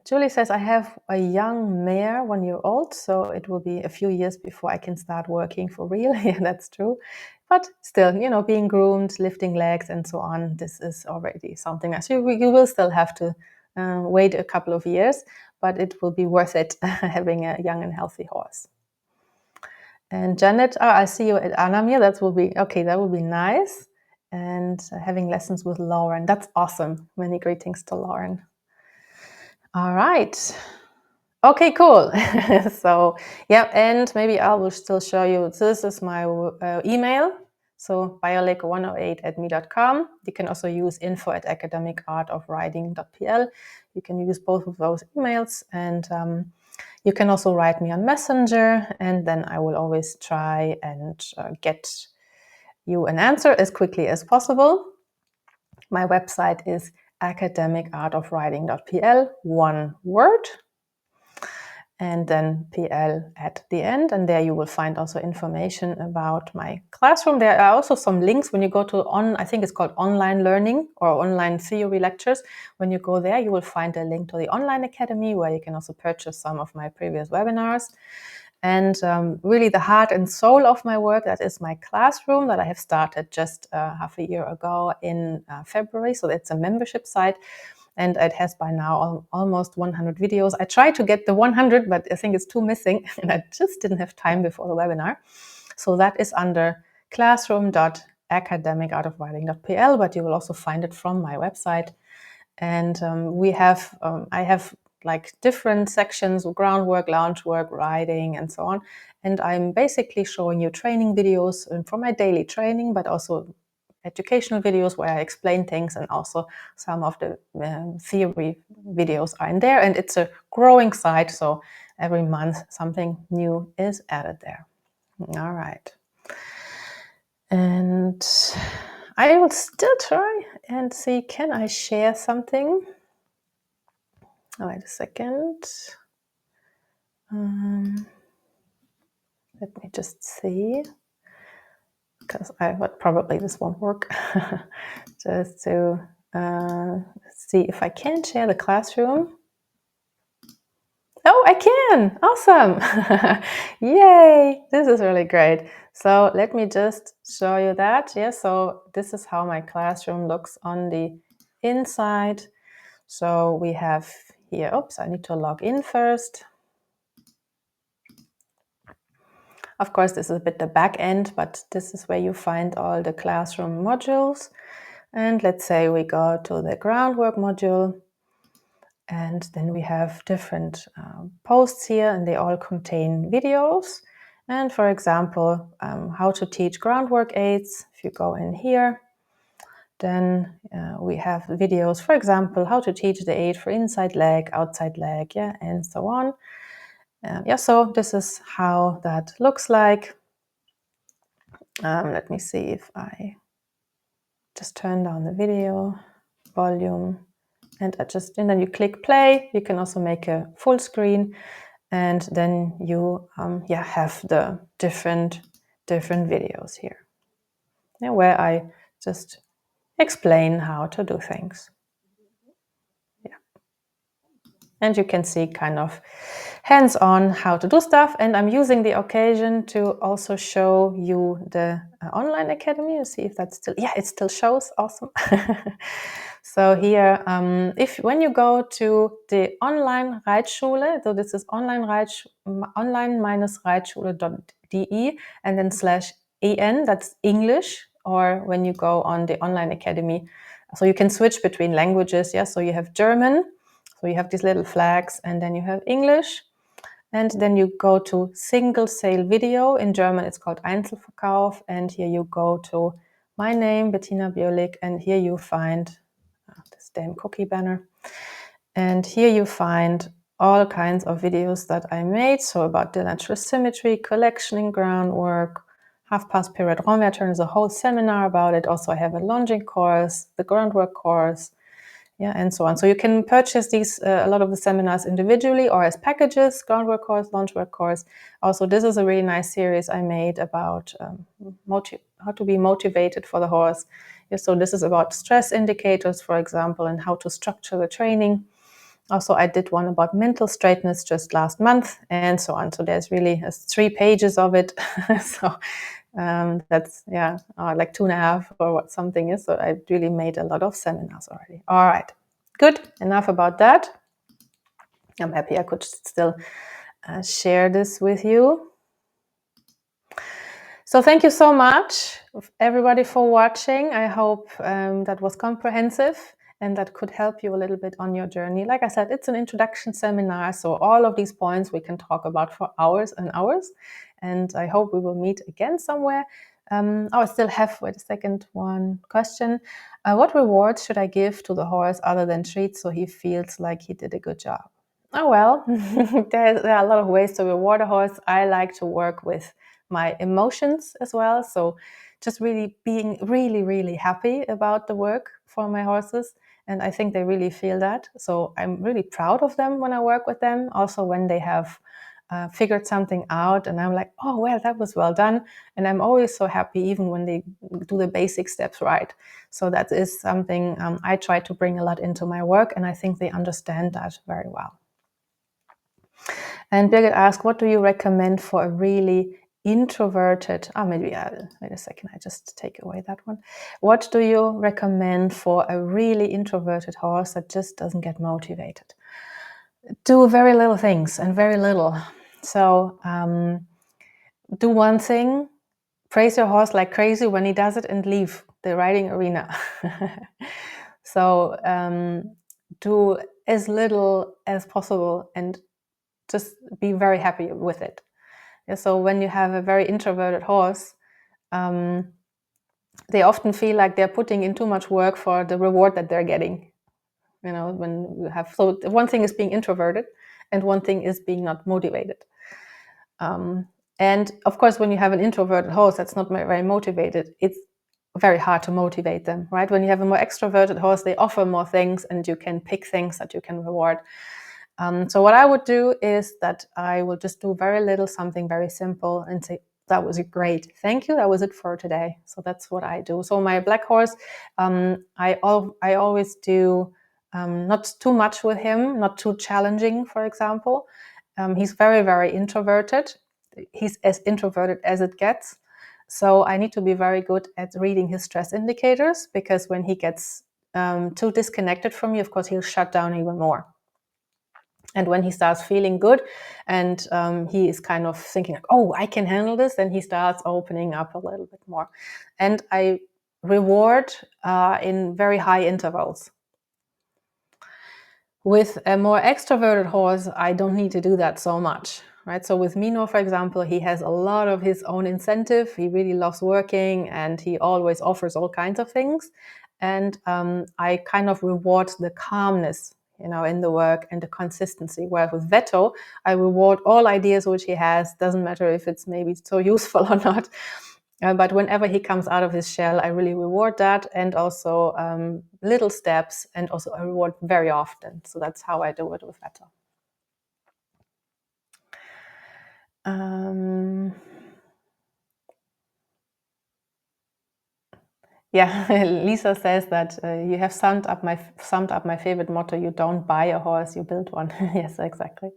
Julie says, I have a young mare, 1 year old, so it will be a few years before I can start working for real. Yeah, that's true. But still, being groomed, lifting legs and so on, this is already something else. You will still have to wait a couple of years, but it will be worth it having a young and healthy horse. And Janet, I see you at Anamir. That will be nice. And having lessons with Lauren. That's awesome. Many greetings to Lauren. All right. Okay, cool. So, yeah, and maybe I will still show you. This is my email. So, biolik108@me.com. You can also use info@academicartofriding.pl. You can use both of those emails, and you can also write me on Messenger, and then I will always try and get you an answer as quickly as possible. My website is academicartofriding.pl, one word, and then PL at the end. And there you will find also information about my classroom. There are also some links when you go to I think it's called online learning or online theory lectures. When you go there, you will find a link to the online academy where you can also purchase some of my previous webinars. And really the heart and soul of my work, that is my classroom that I have started just half a year ago in February. So it's a membership site. and it has by now almost 100 videos. I tried to get the 100, but I think it's two missing, and I just didn't have time before the webinar. So that is under classroom.academicartofriding.pl, but you will also find it from my website. And I have like different sections: groundwork, lounge work, riding, and so on. And I'm basically showing you training videos for my daily training, but also educational videos where I explain things, and also some of the theory videos are in there. And it's a growing site, so every month something new is added there. All right. And I will still try and see, can I share something? Oh, wait a second. Let me just see, because probably this won't work. Just to see if I can share the classroom. Oh, I can! Awesome! Yay! This is really great. So let me just show you that. Yeah, so this is how my classroom looks on the inside. So we have here, oops, I need to log in first. Of course, this is a bit the back end, but this is where you find all the classroom modules. And let's say we go to the groundwork module, and then we have different posts here, and they all contain videos. And for example, how to teach groundwork aids. If you go in here, then we have videos, for example, how to teach the aid for inside leg, outside leg, yeah, and so on. Yeah, so this is how that looks like. Let me see if I just turn down the video volume, and then you click play. You can also make a full screen, and then you have the different videos here, yeah, where I just explain how to do things. Yeah, and you can see kind of hands-on how to do stuff. And I'm using the occasion to also show you the online academy and see if that's still, yeah, it still shows. Awesome. So here, when you go to the online Reitschule, so this is online-reitschule.de and then /en, that's English. Or when you go on the online academy, so you can switch between languages. Yeah, so you have German, so you have these little flags, and then you have English. And then you go to single sale video. In German, it's called Einzelverkauf. And here you go to my name, Bettina Biolik. And here you find this damn cookie banner. And here you find all kinds of videos that I made. So about the natural symmetry, collectioning, groundwork, half-pass pirouette renvers. There's a whole seminar about it. Also, I have a lunging course, the groundwork course, yeah, and so on. So you can purchase these, a lot of the seminars individually or as packages, groundwork course, launchwork course. Also, this is a really nice series I made about how to be motivated for the horse. Yeah, so this is about stress indicators, for example, and how to structure the training. Also, I did one about mental straightness just last month, and so on. So there's really 3 pages of it. So that's like 2.5 or what something is. So I really made a lot of seminars already. All right, good, enough about that. I'm happy I could still share this with you. So thank you so much everybody for watching. I hope that was comprehensive and that could help you a little bit on your journey. Like I said, it's an introduction seminar, so all of these points we can talk about for hours and hours. And I hope we will meet again somewhere. I still have, wait a second, one question. What rewards should I give to the horse other than treats so he feels like he did a good job? Oh, well, there are a lot of ways to reward a horse. I like to work with my emotions as well. So just really being really, really happy about the work for my horses. And I think they really feel that. So I'm really proud of them when I work with them. Also when they have figured something out and I'm like, oh, well, that was well done. And I'm always so happy even when they do the basic steps right. So that is something I try to bring a lot into my work. And I think they understand that very well. And Birgit asked, what do you recommend for a really introverted, maybe I'll, wait a second, I just take away that one. What do you recommend for a really introverted horse that just doesn't get motivated? Do very little things and very little. So do one thing, praise your horse like crazy when he does it, and leave the riding arena. So do as little as possible and just be very happy with it. Yeah, so when you have a very introverted horse, they often feel like they're putting in too much work for the reward that they're getting. You know, when you have, so one thing is being introverted and one thing is being not motivated. And of course, when you have an introverted horse that's not very motivated, it's very hard to motivate them, right? When you have a more extroverted horse, they offer more things and you can pick things that you can reward. So what I would do is that I will just do very little, something very simple, and say, that was great, thank you, that was it for today. So that's what I do. So my black horse, I always do not too much with him, not too challenging, for example. He's very, very introverted. He's as introverted as it gets. So I need to be very good at reading his stress indicators, because when he gets too disconnected from me, of course, he'll shut down even more. And when he starts feeling good and he is kind of thinking, like, oh, I can handle this, then he starts opening up a little bit more. And I reward in very high intervals. With a more extroverted horse, I don't need to do that so much, right? So with Mino, for example, he has a lot of his own incentive. He really loves working and he always offers all kinds of things. And I kind of reward the calmness, in the work, and the consistency. Whereas with Veto, I reward all ideas which he has. Doesn't matter if it's maybe so useful or not. But whenever he comes out of his shell, I really reward that, and also little steps, and also I reward very often. So that's how I do it with Veto. Yeah, Lisa says that you have summed up my favorite motto: you don't buy a horse, you build one. Yes, exactly.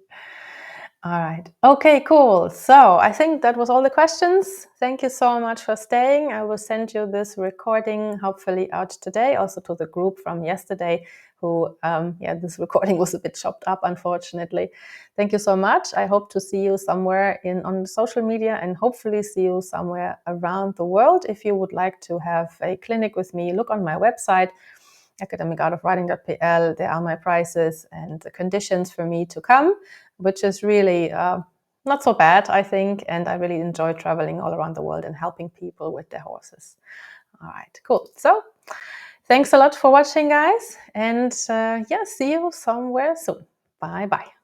All right. Okay, cool. So I think that was all the questions. Thank you so much for staying. I will send you this recording hopefully out today, also to the group from yesterday who, this recording was a bit chopped up, unfortunately. Thank you so much. I hope to see you somewhere on social media, and hopefully see you somewhere around the world. If you would like to have a clinic with me, look on my website, academicartofriding.pl. There are my prices and the conditions for me to come, which is really not so bad, I think. And I really enjoy traveling all around the world and helping people with their horses. All right, cool. So thanks a lot for watching, guys. And see you somewhere soon. Bye-bye.